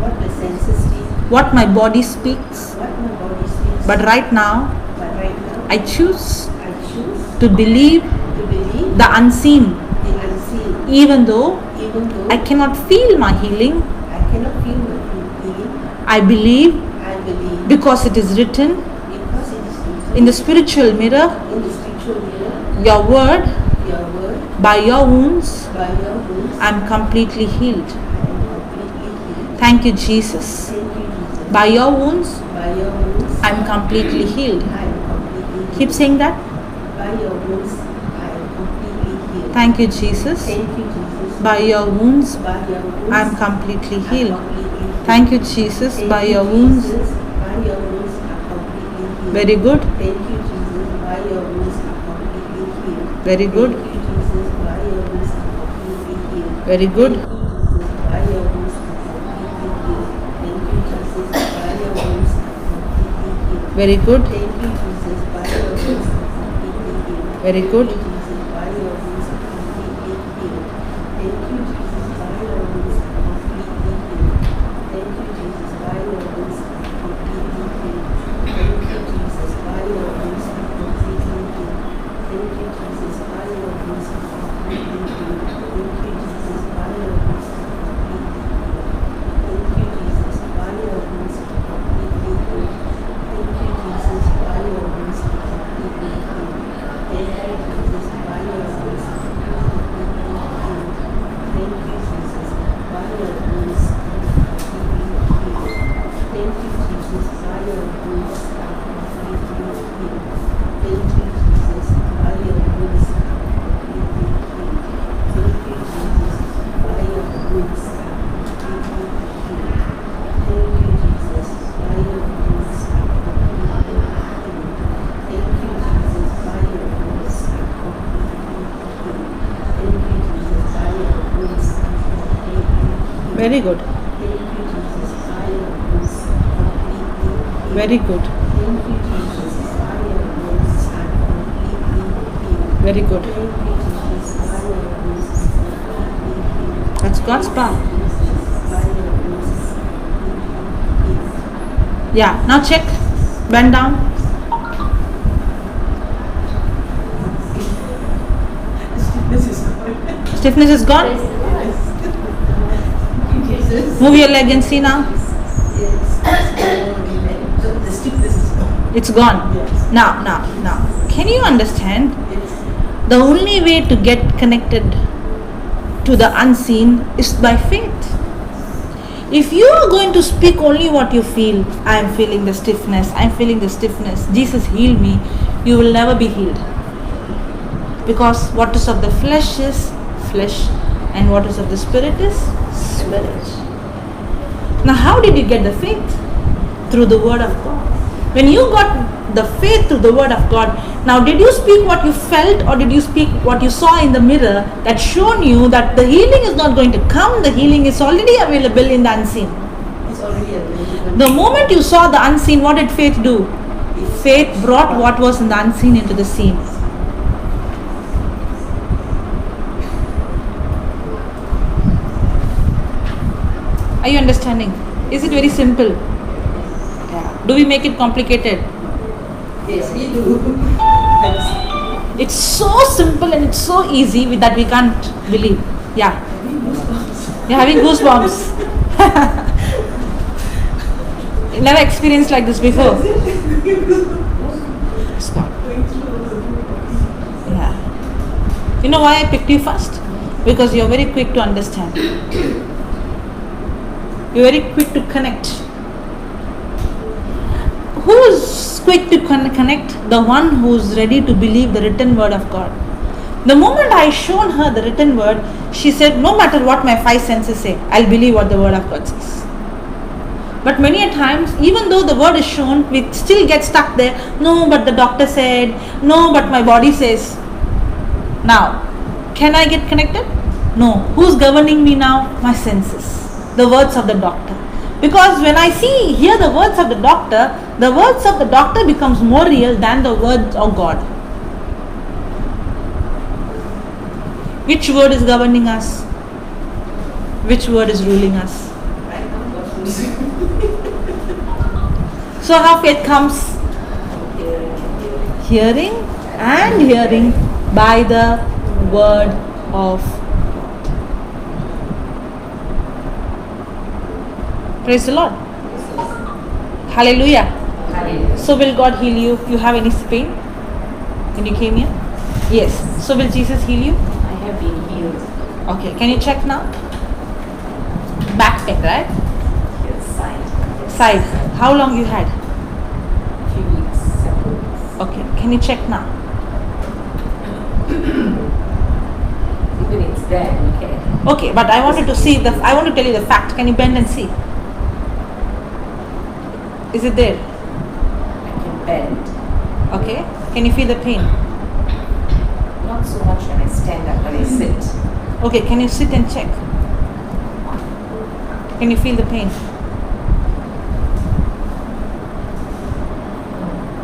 what my senses speak, what my body speaks, what my body speaks. but right now But right now, I choose I choose to believe to believe the unseen, the unseen, even though even though I cannot feel my healing. I cannot feel my healing. I believe I believe because it is written because it is written in the spiritual mirror, in the spiritual mirror, your word, your word, by your wounds by your wounds, I am completely healed. I am completely healed. Thank you, Jesus. Thank you, Jesus. By your wounds By your wounds, I am completely healed. I am completely healed. Keep saying that. By your wounds, I am completely healed. Thank you, Jesus. Thank you, Jesus. By your wounds By your wounds, I am completely I am healed. completely healed. Thank you, Jesus. Thank By you, your wounds. Jesus. By your wounds, I am completely healed. Very good. Thank you, Jesus. By your wounds, I am completely healed. Very good. Thank you, Jesus. By your wounds, I am completely healed. Very good. Thank you, Jesus. By your wounds, I am completely healed. Thank you, Jesus. By your wounds, I am completely healed. Very good. Thank you, Jesus. By your wounds, I am completely healed. Very good. Thank you, Jesus. By your wounds, I am completely healed. Thank you, Jesus. By your wounds, I am completely healed. Thank you, Jesus. By your wounds, I am completely healed. Thank you, Jesus. By your wounds, I am completely healed. Thank you, Jesus. By your wounds, I am completely healed. Thank you, Jesus. By your wounds, I am completely healed. Thank you, Jesus. By your wounds, I am completely healed. Thank you, Jesus. By your wounds, I am completely healed. Thank you, Jesus. By your wounds, I am completely healed. Thank you, Jesus. By your wounds, I am completely healed. Thank you, Jesus. By your wounds, I am completely healed. Thank you, Jesus. By your wounds, I am completely healed. Thank you, Jesus. By your wounds, I am completely healed. Thank you, Jesus. By your wounds, I am completely healed. Thank you, Jesus. By your wounds, I am completely healed. Thank you, Jesus. By your wounds, I am completely healed. Very good. Thank you, Jesus. By your wounds, I am completely healed. Very good. Thank you, Jesus. By your wounds, I am completely healed. Very good. Thank you, Jesus. By your wounds, I am completely healed. That's God's power. Jesus, by your wounds, I am completely healed. Yeah. Now check. Bend down. This is good. Stiffness is gone. Jesus. Move your leg and see now. Yes. The stiffness is gone. It's gone. Yes. Now. Can you understand? Yes. The only way to get connected to the unseen is by faith. If you are going to speak only what you feel, I am feeling the stiffness, Jesus heal me, you will never be healed. Because what is of the flesh is flesh, and what is of the spirit is spirit. Now, how did you get the faith? Through the word of God. When you got the faith through the word of God, now did you speak what you felt, or did you speak what you saw in the mirror that shown you that the healing is not going to come, the healing is already available in the unseen? It's already available. The moment you saw the unseen, what did faith do? Faith brought what was in the unseen into the seen. Are you understanding? Is it very simple? Yeah. Do we make it complicated? Yes, we do. It's so simple and it's so easy that we can't believe. Yeah. You're having goosebumps. You never experienced like this before. Stop. Yeah. You know why I picked you first? Because you're very quick to understand. You're very quick to connect. Who's quick to connect? The one who's ready to believe the written word of God. The moment I shown her the written word, she said, no matter what my five senses say, I'll believe what the word of God says. But many a times, even though the word is shown, we still get stuck there. No, but the doctor said. No, but my body says. Now, can I get connected? No. Who's governing me now? My senses. The words of the doctor. Because when I hear the words of the doctor becomes more real than the words of God. Which word is governing us? Which word is ruling us? So how faith comes? Hearing and hearing by the word of God. Praise the Lord. Hallelujah. Hallelujah. So will God heal you? You have any pain when you came here? Yes. So will Jesus heal you? I have been healed. Okay. Can you check now? Back pain, right? Yes, side. Side. How long you had? A few weeks, several weeks. Okay. Can you check now? Even it's there, okay. Okay. But I wanted to see I want to tell you the fact. Can you bend and see? Is it there? I can bend. Okay. Can you feel the pain? Not so much when I stand up, but I sit. Okay. Can you sit and check? Can you feel the pain?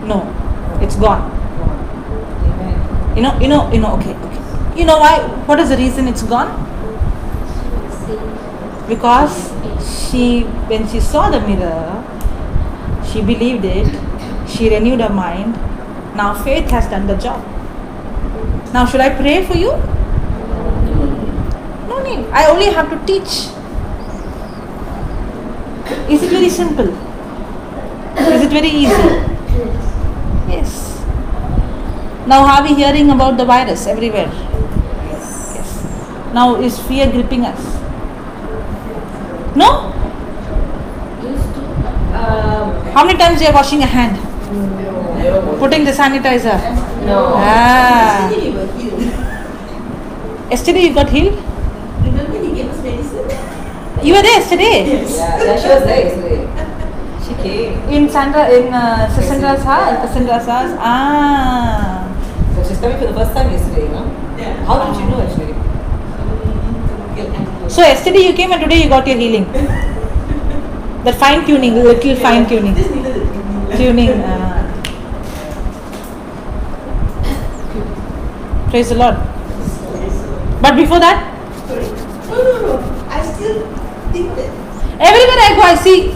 No. It's gone. Amen. You know, okay. You know why? What is the reason it's gone? Because when she saw the mirror, she believed it, she renewed her mind. Now faith has done the job. Now should I pray for you? No need. I only have to teach. Is it very simple? Is it very easy? Yes. Now are we hearing about the virus everywhere? Yes. Now is fear gripping us? No? How many times you are washing your hand? No. Putting the sanitizer? No. Ah. Yesterday you were healed. Yesterday you got healed? Remember he gave us medicine? You were there yesterday? Yeah, she was there yesterday. She came. In Cassandra's house? Cassandra's house? Ah. So she's coming for the first time yesterday, no? Yeah. How did you know actually? So yesterday you came and today you got your healing. The fine tuning, little fine tuning. Just needed the Tuning. Praise the Lord. But before that, No. I still think that everywhere I go I see.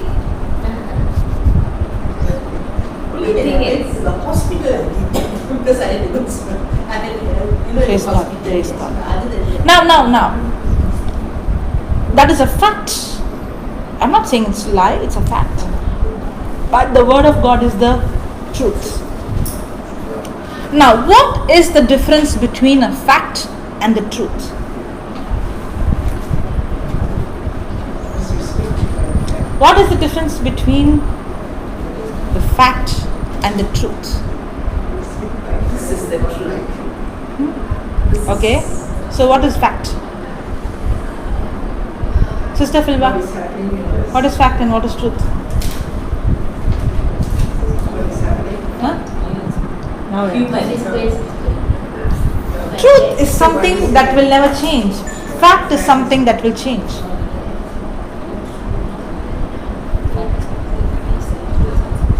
only when I went to the hospital because I had to go to Praise the God, hospital. praise God. Other than that, Now. That is a fact. I'm not saying it's a lie, it's a fact. But the word of God is the truth. Now, what is the difference between a fact and the truth? What is the difference between the fact and the truth? this is the truth. Okay? So what is fact? Sister Philba, what is fact and what is truth? Human. His ways. Truth is something that will never change. Fact is something that will change.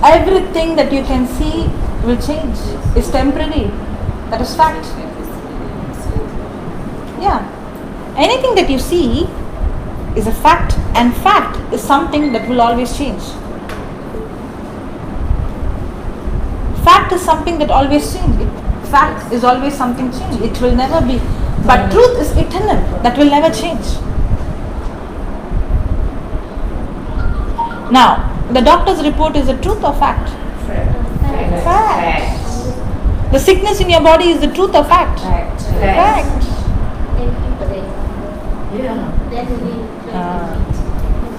Everything that you can see will change. It's temporary. That is fact. Yeah. Anything that you see is a fact, and fact is something that will always change. Fact is something that always changes. Fact is always something change. It will never be. But truth is eternal. That will never change. Now, the doctor's report is a truth or fact? Fact. The sickness in your body is the truth or fact? Fact. Fact. Thank you for the example. Yeah. That will be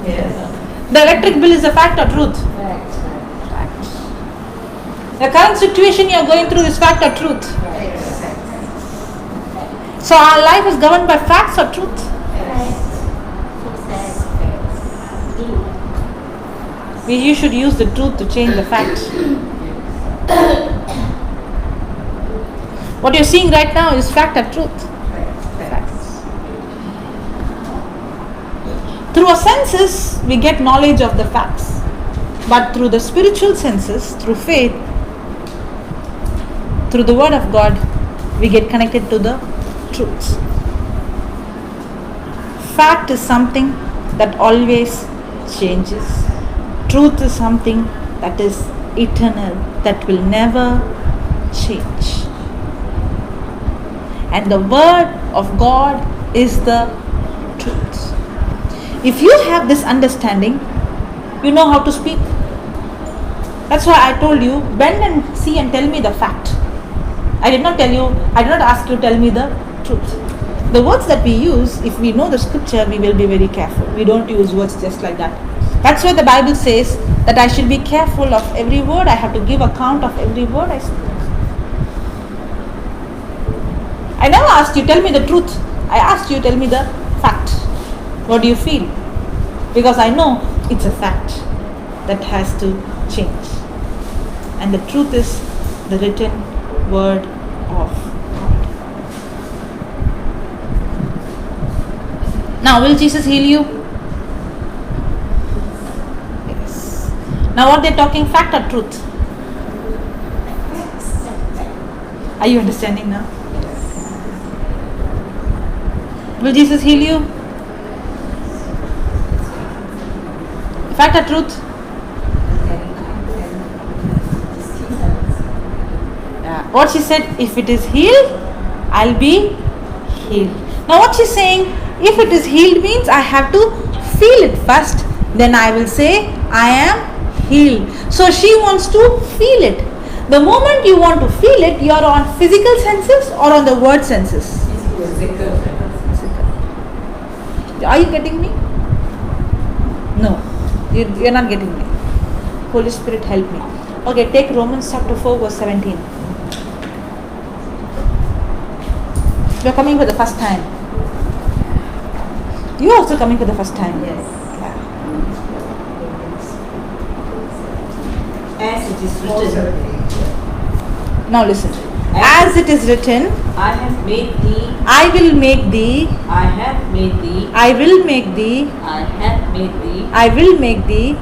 Yes. The electric bill is a fact or truth? Fact. The current situation you are going through is fact or truth? Fact. So our life is governed by facts or truth? You should use the truth to change the facts. What you're seeing right now is fact or truth? Facts. Through our senses, we get knowledge of the facts. But through the spiritual senses, through faith, through the word of God, we get connected to the truths. Fact is something that always changes. Truth is something that is eternal, that will never change. And the word of God is the truth. If you have this understanding, you know how to speak. That's why I told you, bend and see and tell me the fact. I did not ask you to tell me the truth. The words that we use, if we know the scripture, we will be very careful. We don't use words just like that. That's why the Bible says that I should be careful of every word. I have to give account of every word I speak. I never asked you, tell me the truth. I asked you, tell me the fact. What do you feel? Because I know it's a fact that has to change. And the truth is the written word of God. Now, will Jesus heal you? Yes. Now, what they're talking, fact or truth? Are you understanding now? Will Jesus heal you? Fact or truth? What she said, if it is healed, I'll be healed. Now what she's saying, if it is healed means I have to feel it first, then I will say I am healed. So she wants to feel it. The moment you want to feel it, you are on physical senses or on the word senses? Are you getting me? No, you're not getting me. Holy Spirit, help me. Okay, take Romans chapter 4 verse 17. You're coming for the first time. You're also coming for the first time. Yes. As it is written. Now listen. As it is written, I have made thee. I will make thee. I have made thee. I will make thee. I have made thee. I will make thee.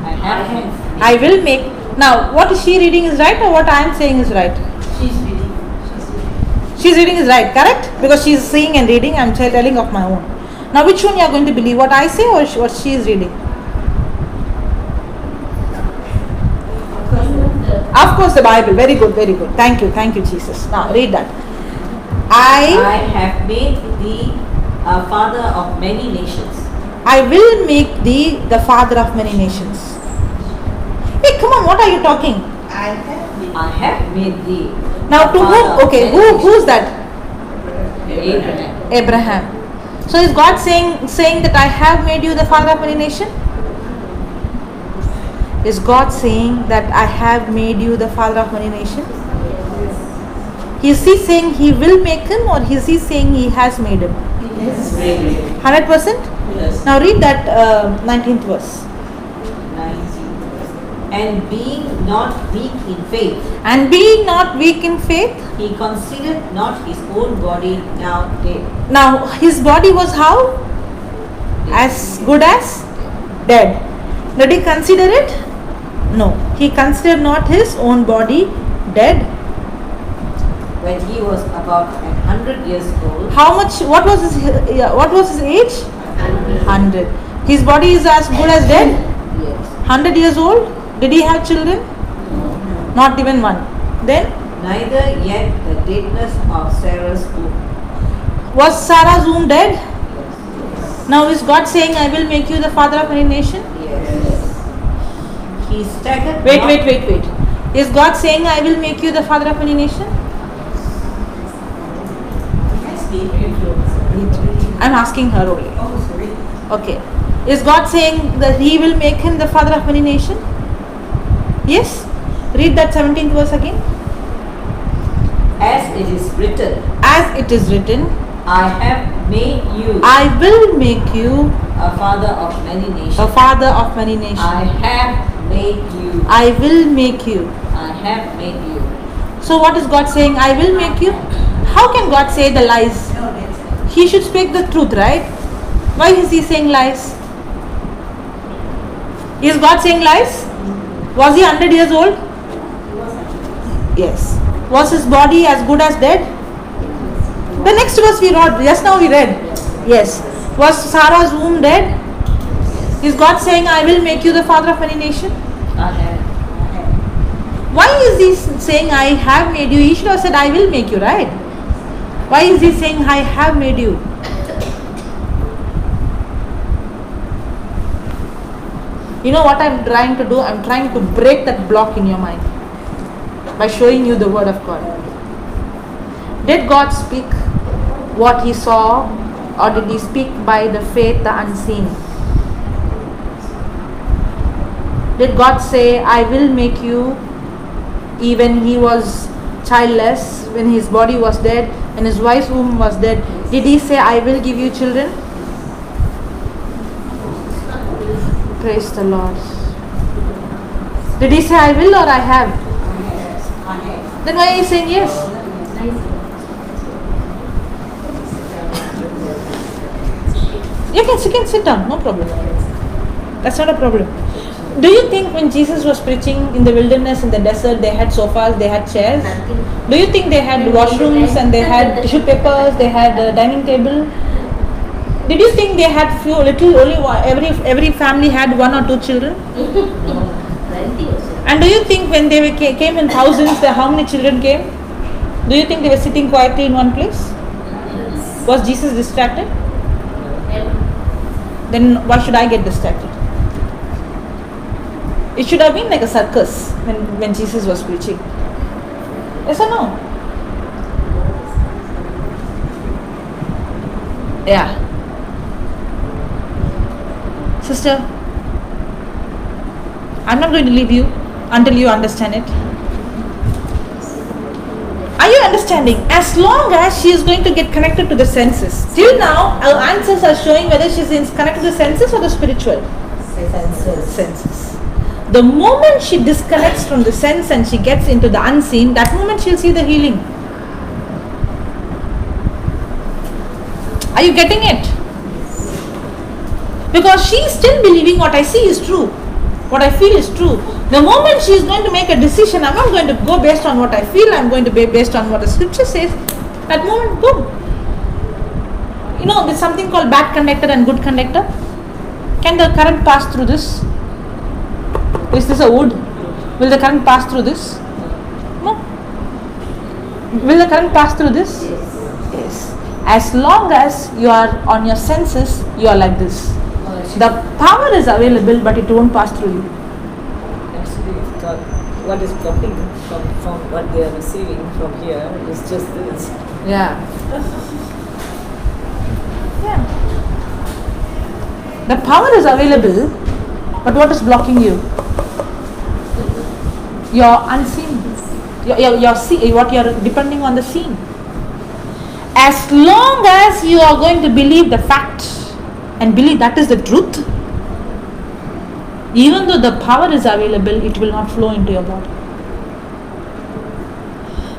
I have made thee. I will make. Now, what is she reading is right or what I am saying is right? She's reading. She's reading is right, correct? Because she is seeing and reading, I am telling of my own. Now, which one you are going to believe? What I say or what she is reading? Of course, the Bible. Very good, very good. Thank you, Jesus. Now, read that. I have made thee a father of many nations. I will make thee the father of many nations. Hey, come on, what are you talking? I have made thee. Now, to whom? Okay, who's that? Abraham. Abraham. So is God saying that I have made you the father of many nations? Is God saying that I have made you the father of many nations? Is he saying he will make him or is he saying he has made him? Yes. 100%? Yes. Now read that 19th verse. 19. And being not weak in faith, And being not weak in faith, he considered not his own body now dead. now his body was how? As good as dead. Did he consider it? No. He considered not his own body dead. When he was about 100 years old, How much? What was his age? 100. His body is as good as dead. Yes. 100 years old. Did he have children? Not even one. Then neither yet the deadness of Sarah's womb. was Sarah's womb dead? Now is God saying, I will make you the father of many nations? Yes. He staggered. Wait. Is God saying, I will make you the father of many nations? I'm asking her only. Okay. Is God saying that He will make him the father of many nations? Yes. Read that 17th verse again. As it is written, As it is written, I have made you I will make you a father of many nations. a father of many nations. I have made you. I will make you. I have made you. So what is God saying? I will make you. How can God say the lies? He should speak the truth, right? Why is He saying lies? Is God saying lies? Was he 100 years old? Yes. Was his body as good as dead? The next verse we read, just now we read. Yes. Was Sarah's womb dead? Is God saying, I will make you the father of many nations? I have. Why is he saying, I have made you? He should have said, I will make you, right? Why is he saying, I have made you? You know what I'm trying to do? I'm trying to break that block in your mind by showing you the word of God. Did God speak what he saw, or did he speak by the faith, the unseen? Did God say, I will make you, even he was childless, when his body was dead and his wife's womb was dead? Did he say, I will give you children? Praise the Lord. Did he say, I will or I have? Then why are you saying yes? You can sit down, no problem. That's not a problem. Do you think when Jesus was preaching in the wilderness, in the desert, they had sofas, they had chairs? Do you think they had washrooms and they had tissue papers, they had a dining table? Did you think they had few little, only every family had one or two children? And do you think when they came in thousands, how many children came? Do you think they were sitting quietly in one place? Was Jesus distracted? Then why should I get distracted? It should have been like a circus when Jesus was preaching. Yes or no? Yeah. Sister, I'm not going to leave you until you understand it. Are you understanding? As long as she is going to get connected to the senses. Till now, our answers are showing whether she is connected to the senses or the spiritual. Senses. The moment she disconnects from the sense and she gets into the unseen, that moment she'll see the healing. Are you getting it? Because she is still believing what I see is true. What I feel is true. The moment she is going to make a decision, I'm not going to go based on what I feel, I'm going to be based on what the scripture says. That moment, boom. You know, there's something called bad conductor and good conductor. Can the current pass through this? Is this a wood? Will the current pass through this? No. Will the current pass through this? Yes. As long as you are on your senses, you are like this. The power is available, but it won't pass through you. Actually, what is dropping from what they are receiving from here is just this. Yeah. Yeah. The power is available, but what is blocking you? Your unseen. What you are depending on the seen. As long as you are going to believe the fact and believe that is the truth, Even though the power is available, it will not flow into your body.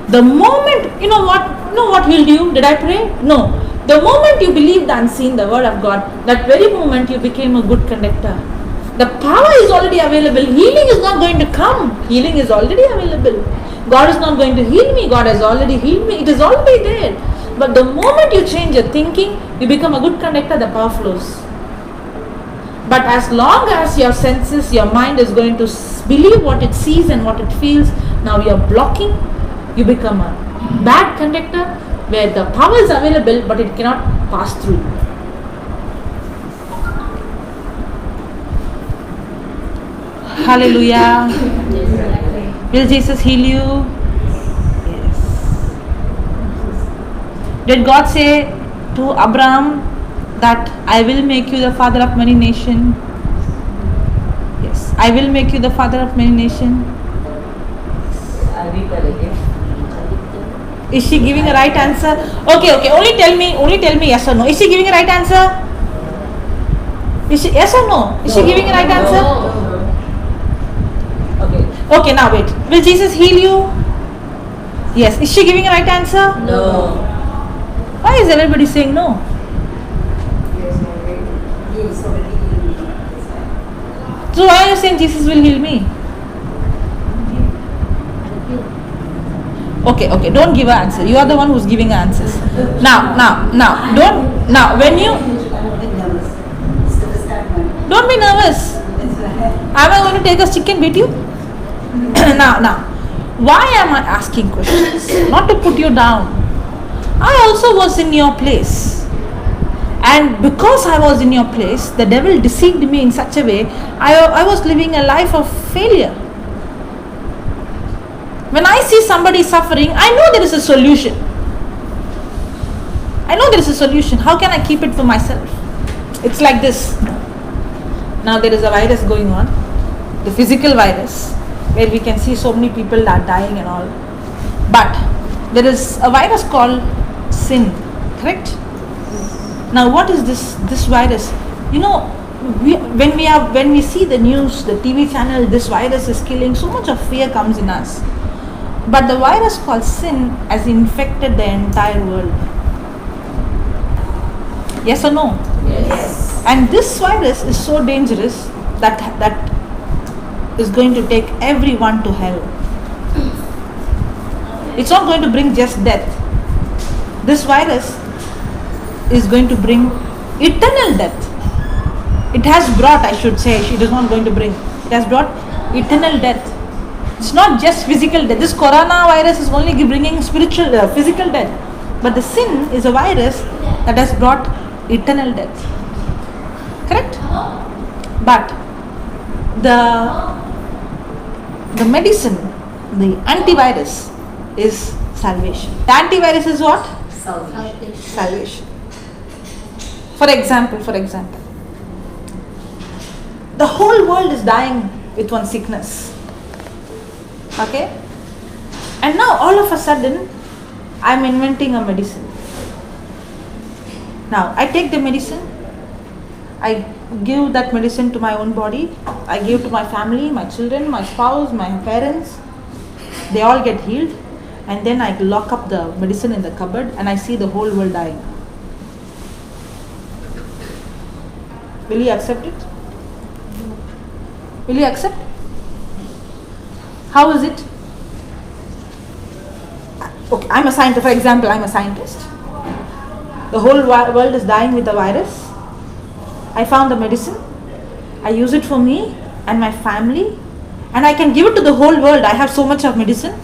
The moment, you know what healed you? Did I pray? No. The moment you believed and seen the word of God, that very moment you became a good conductor. The power is already available. Healing is not going to come. Healing is already available. God is not going to heal me. God has already healed me. It is already there. But the moment you change your thinking, you become a good conductor, the power flows. But as long as your senses, your mind is going to believe what it sees and what it feels, now you are blocking, you become a bad conductor where the power is available but it cannot pass through. Hallelujah. Will Jesus heal you? Yes. Did God say to Abraham that I will make you the father of many nations? Yes. I will make you the father of many nations. I read that again. Is she giving a right answer? Okay. Only tell me yes or no. Is she giving a right answer? Is she yes or no? Is she giving a right answer? No. Okay, now wait. Will Jesus heal you? Yes. Is she giving a right answer? No. Why is everybody saying no? So why are you saying Jesus will heal me? Okay, don't give an answer. You are the one who's giving answers. Now, when you don't be nervous. Am I going to take a stick and beat you? Now, why am I asking questions? Not to put you down. I also was in your place. And because I was in your place, the devil deceived me in such a way, I was living a life of failure. When I see somebody suffering, I know there is a solution. How can I keep it for myself? It's like this. Now there is a virus going on, the physical virus, where we can see so many people are dying and all. But there is a virus called sin, correct? Now what is this virus? You know, when we see the news, the TV channel, this virus is killing, so much of fear comes in us. But the virus called sin has infected the entire world. Yes or no? Yes. And this virus is so dangerous that is going to take everyone to hell. It's not going to bring just death. This virus is going to bring eternal death. It has brought, I should say, it is not going to bring. It has brought eternal death. It's not just physical death. This coronavirus is only bringing physical death. But the sin is a virus that has brought eternal death. Correct? But the medicine, the antivirus is salvation. The antivirus is what? Salvation. For example, the whole world is dying with one sickness. Okay? And now all of a sudden, I'm inventing a medicine. Now, I take the medicine, I give that medicine to my own body, I give to my family, my children, my spouse, my parents. They all get healed, and then I lock up the medicine in the cupboard and I see the whole world dying. Will you accept it? Will you accept? How is it? Okay, I'm a scientist. For example, I'm a scientist. The whole world is dying with a virus. I found the medicine. I use it for me and my family, and I can give it to the whole world. I have so much of medicine.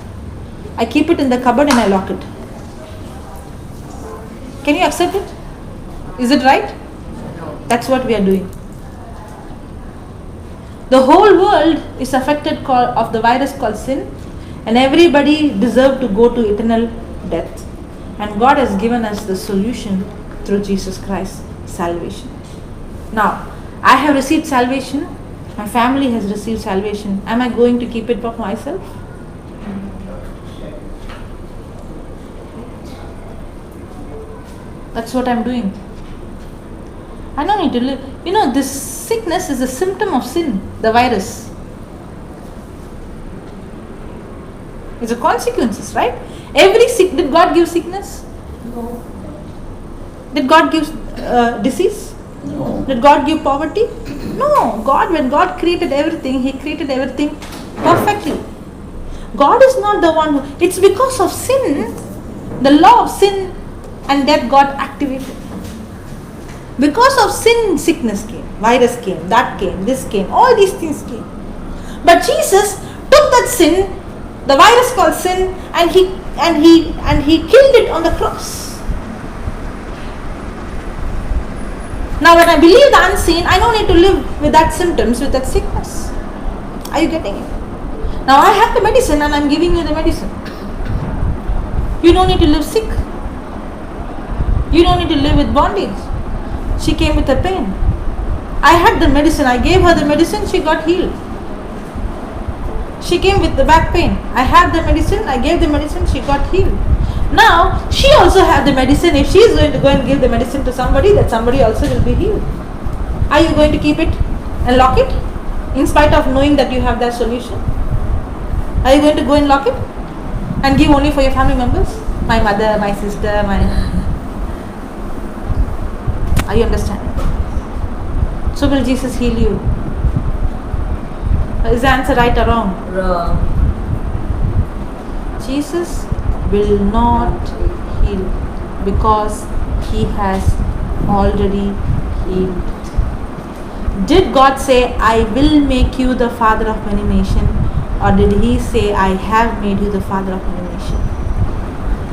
I keep it in the cupboard and I lock it. Can you accept it? Is it right? That's what we are doing. The whole world is affected of the virus called sin, and everybody deserves to go to eternal death. And God has given us the solution through Jesus Christ, salvation. Now, I have received salvation. My family has received salvation. Am I going to keep it for myself? That's what I'm doing. I don't need to live. This sickness is a symptom of sin, the virus. It's a consequences, right? Did God give sickness? No. Did God give disease? No. Did God give poverty? No. When God created everything, He created everything perfectly. God is not the one who, it's because of sin, the law of sin and death got activated. Because of sin, sickness came, virus came, that came, this came, all these things came. But Jesus took that sin, the virus called sin, and he killed it on the cross. Now when I believe the unseen, I don't need to live with that symptoms, with that sickness. Are you getting it? Now I have the medicine and I'm giving you the medicine. You don't need to live sick. You don't need to live with bondage. She came with a pain. I had the medicine. I gave her the medicine. She got healed. She came with the back pain. I had the medicine. I gave the medicine. She got healed. Now she also had the medicine. If she is going to go and give the medicine to somebody, that somebody also will be healed. Are you going to keep it and lock it in spite of knowing that you have that solution? Are you going to go and lock it and give only for your family members? My mother, my sister, Are you understanding? So will Jesus heal you? Is the answer right or wrong? Wrong. Jesus will not heal because He has already healed. Did God say, I will make you the father of many nations? Or did He say, I have made you the father of many nations?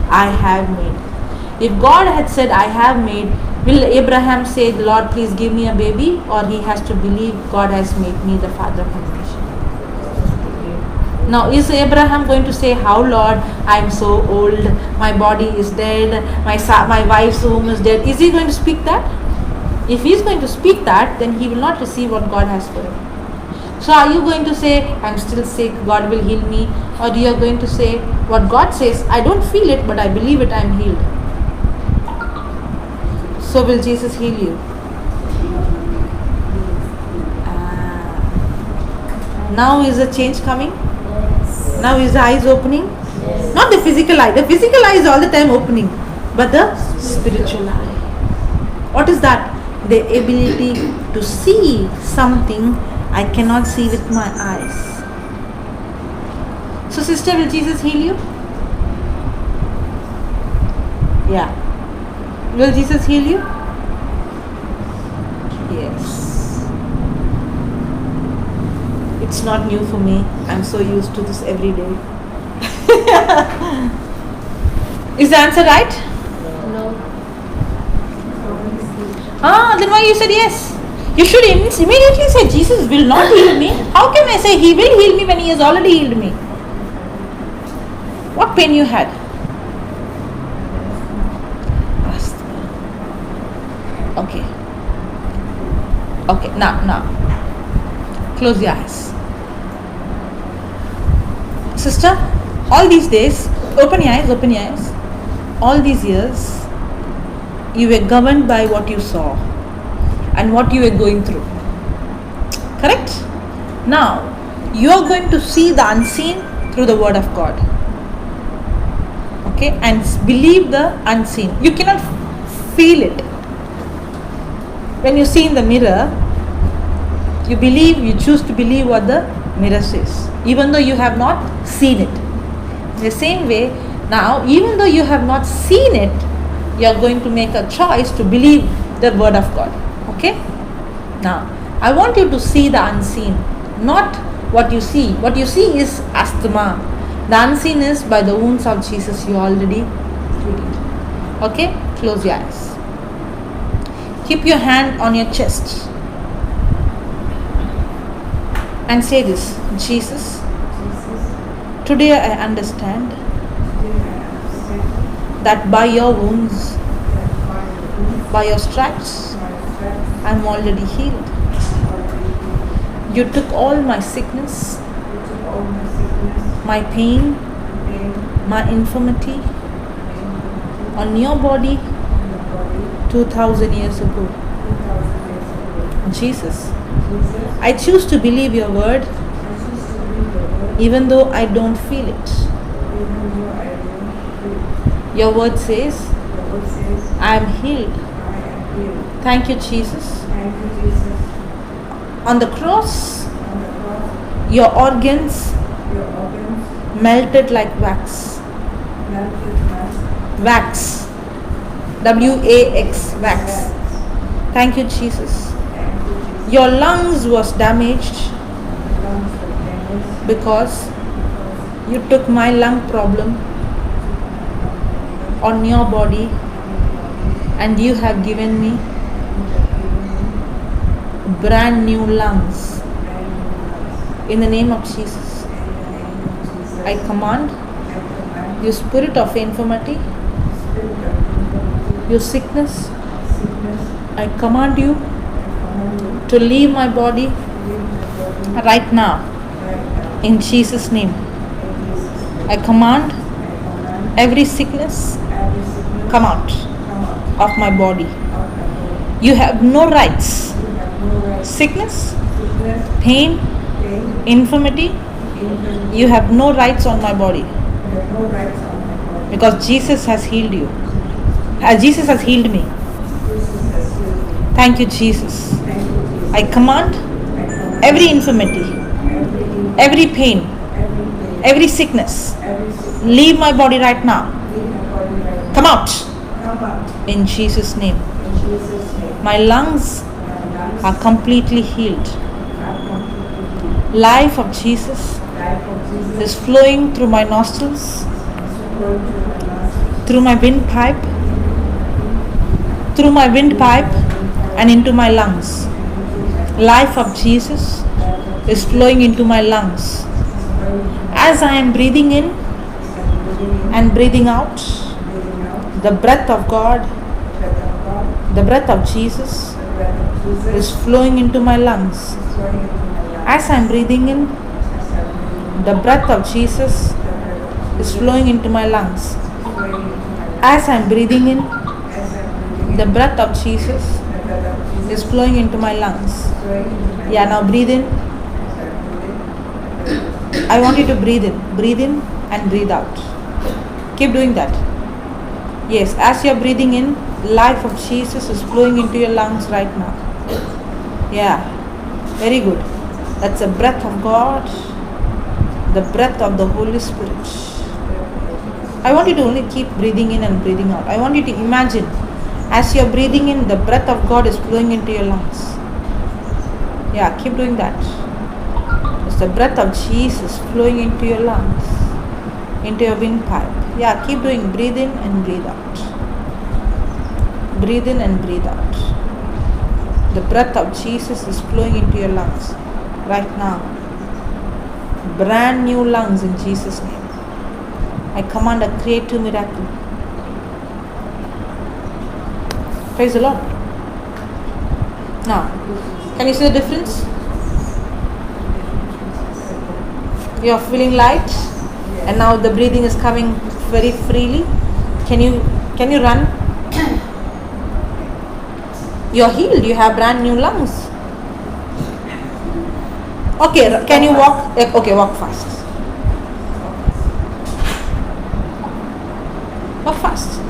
I have made. If God had said, I have made, will Abraham say, Lord, please give me a baby? Or he has to believe God has made me the father of many nations? Now, is Abraham going to say, how Lord, I am so old, my body is dead, my wife's womb is dead? Is he going to speak that? If he is going to speak that, then he will not receive what God has for him. So are you going to say, I am still sick, God will heal me? Or you are going to say, what God says, I don't feel it, but I believe it, I am healed. So will Jesus heal you? Now is a change coming? Yes. Now is the eyes opening? Yes. Not the physical eye. The physical eye is all the time opening. But the spiritual eye. What is that? The ability to see something I cannot see with my eyes. So sister, will Jesus heal you? Yeah. Will Jesus heal you? Yes. It's not new for me. I'm so used to this every day. Is the answer right? No. Then why you said yes? You should immediately say, Jesus will not heal me. How can I say He will heal me when He has already healed me? What pain you had? Okay. Okay, now. Close your eyes. Sister, all these days, open your eyes. All these years, you were governed by what you saw and what you were going through. Correct? Now, you are going to see the unseen through the word of God. Okay? And believe the unseen. You cannot feel it. When you see in the mirror, you choose to believe what the mirror says, even though you have not seen it. In the same way, now, even though you have not seen it, you are going to make a choice to believe the word of God. Okay? Now, I want you to see the unseen, not what you see. What you see is asthma. The unseen is by the wounds of Jesus you already healed. Okay? Close your eyes. Keep your hand on your chest and say this, Jesus, today I understand that by your wounds, by your stripes, I am already healed. You took all my sickness, my pain, my infirmity on your body 2000 years ago. Jesus, I choose to believe your word even though I don't feel it. Your word says, I am healed. Thank you, Jesus. On the cross, your organs melted like wax. Wax. W-A-X. Wax. Thank you, Jesus. Your lungs was damaged because you took my lung problem on your body and you have given me brand new lungs. In the name of Jesus, I command you spirit of infirmity, your sickness, I command you to leave my body right now. In Jesus' name, I command every sickness come out of my body. You have no rights. Sickness, pain, infirmity, you have no rights on my body. Because Jesus has healed you. Jesus has healed me. Thank you, Jesus. I command every infirmity, every pain, every sickness, leave my body right now. Come out. In Jesus' name. My lungs are completely healed. Life of Jesus is flowing through my nostrils, through my windpipe, and into my lungs. Life of Jesus is flowing into my lungs. As I am breathing in and breathing out, the breath of God, the breath of Jesus is flowing into my lungs. As I am breathing in, the breath of Jesus is flowing into my lungs. As I am breathing in, the breath of Jesus is flowing into my lungs. Yeah, now breathe in. I want you to breathe in and breathe out. Keep doing that. Yes, as you are breathing in, life of Jesus is flowing into your lungs right now. Yeah, very good. That's the breath of God, the breath of the Holy Spirit. I want you to only keep breathing in and breathing out. I want you to imagine, as you are breathing in, the breath of God is flowing into your lungs. Yeah, keep doing that. It's the breath of Jesus flowing into your lungs, into your windpipe. Yeah, keep doing. Breathe in and breathe out. Breathe in and breathe out. The breath of Jesus is flowing into your lungs right now. Brand new lungs in Jesus' name. I command a creative miracle. Praise the Lord. Now, can you see the difference? You are feeling light, and now the breathing is coming very freely. Can you run? You are healed. You have brand new lungs. Okay, can you walk? Okay, walk fast. Walk fast.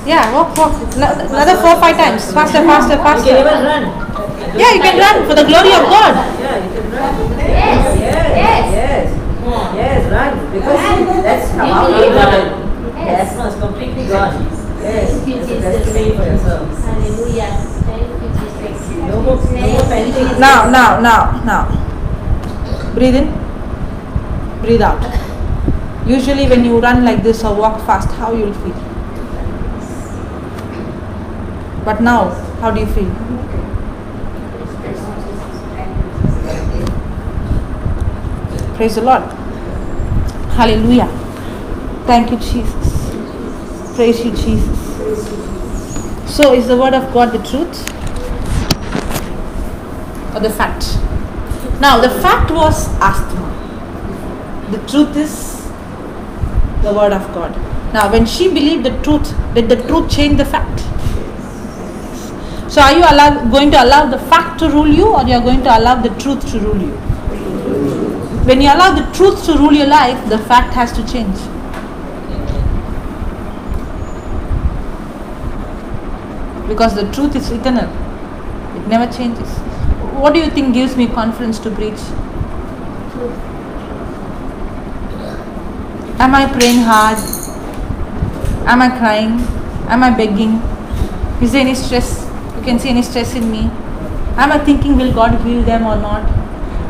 Yeah, walk. Another 4-5 times. Faster. You can even run. Yeah, you can run for the glory of God. Yeah, you can run. Yes. Yes, run. Because that's how you run. Yes, no, it's completely gone. Yes, Thank you, it's a Jesus. destiny for yourself. Hallelujah. Thank you, Jesus. No more panicking. Now. Breathe in. Breathe out. Usually when you run like this or walk fast, how you will feel? But now, how do you feel? Praise the Lord. Hallelujah. Thank you, Jesus. Praise you, Jesus. So, is the word of God the truth or the fact? Now, the fact was asthma. The truth is the word of God. Now, when she believed the truth, did the truth change the fact? So, are you going to allow the fact to rule you, or you are going to allow the truth to rule you? When you allow the truth to rule your life, the fact has to change. Because the truth is eternal. It never changes. What do you think gives me confidence to preach? Am I praying hard? Am I crying? Am I begging? Is there any stress? You can see any stress in me? Am I thinking, will God heal them or not?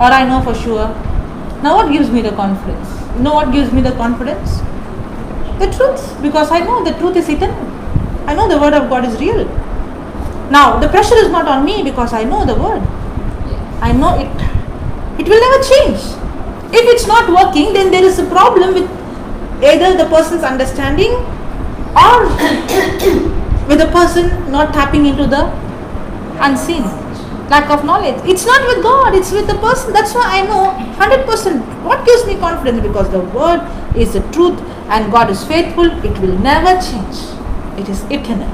Or I know for sure? Now what gives me the confidence? You know what gives me the confidence? The truth. Because I know the truth is eternal. I know the word of God is real. Now the pressure is not on me because I know the word. I know it. It will never change. If it's not working, then there is a problem with either the person's understanding or with the person not tapping into the unseen. Lack of knowledge. It's not with God, it's with the person. That's why I know 100%. What gives me confidence? Because the word is the truth and God is faithful. It will never change. It is eternal.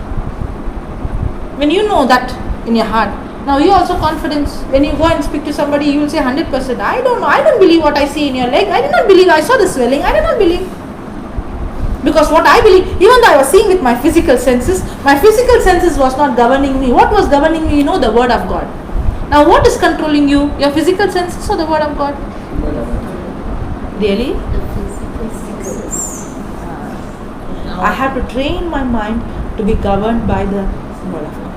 When you know that in your heart, now you also confidence. When you go and speak to somebody, you will say 100%. I don't know. I don't believe what I see in your leg. I did not believe. I saw the swelling. I did not believe. Because what I believe, even though I was seeing with my physical senses was not governing me. What was governing me? You know, the word of God. Now what is controlling you? Your physical senses or the word of God? Really? The physical senses. I have to train my mind to be governed by the word of God.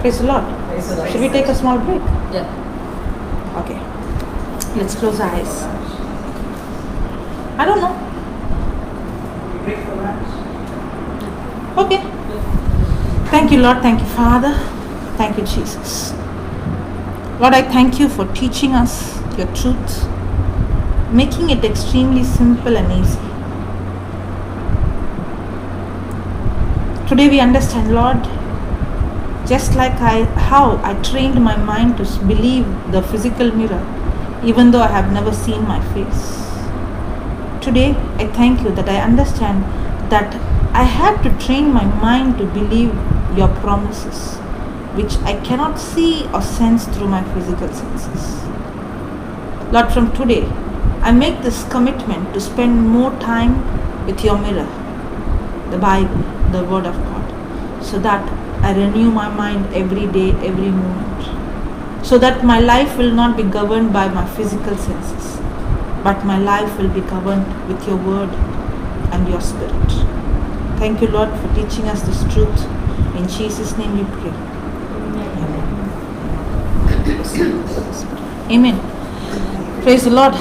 Praise the Lord. Praise the Lord. Should we take a small break? Yeah. Okay. Let's close our eyes. I don't know. Okay. Thank you, Lord. Thank you, Father. Thank you, Jesus. Lord, I thank you for teaching us your truth, making it extremely simple and easy. Today we understand, Lord, just like how I trained my mind to believe the physical mirror, even though I have never seen my face. Today, I thank you that I understand that I have to train my mind to believe your promises, which I cannot see or sense through my physical senses. Lord, from today, I make this commitment to spend more time with your mirror, the Bible, the Word of God, so that I renew my mind every day, every moment, so that my life will not be governed by my physical senses, but my life will be governed with your word and your spirit. Thank you, Lord, for teaching us this truth. In Jesus' name we pray. Amen. Amen. Praise the Lord.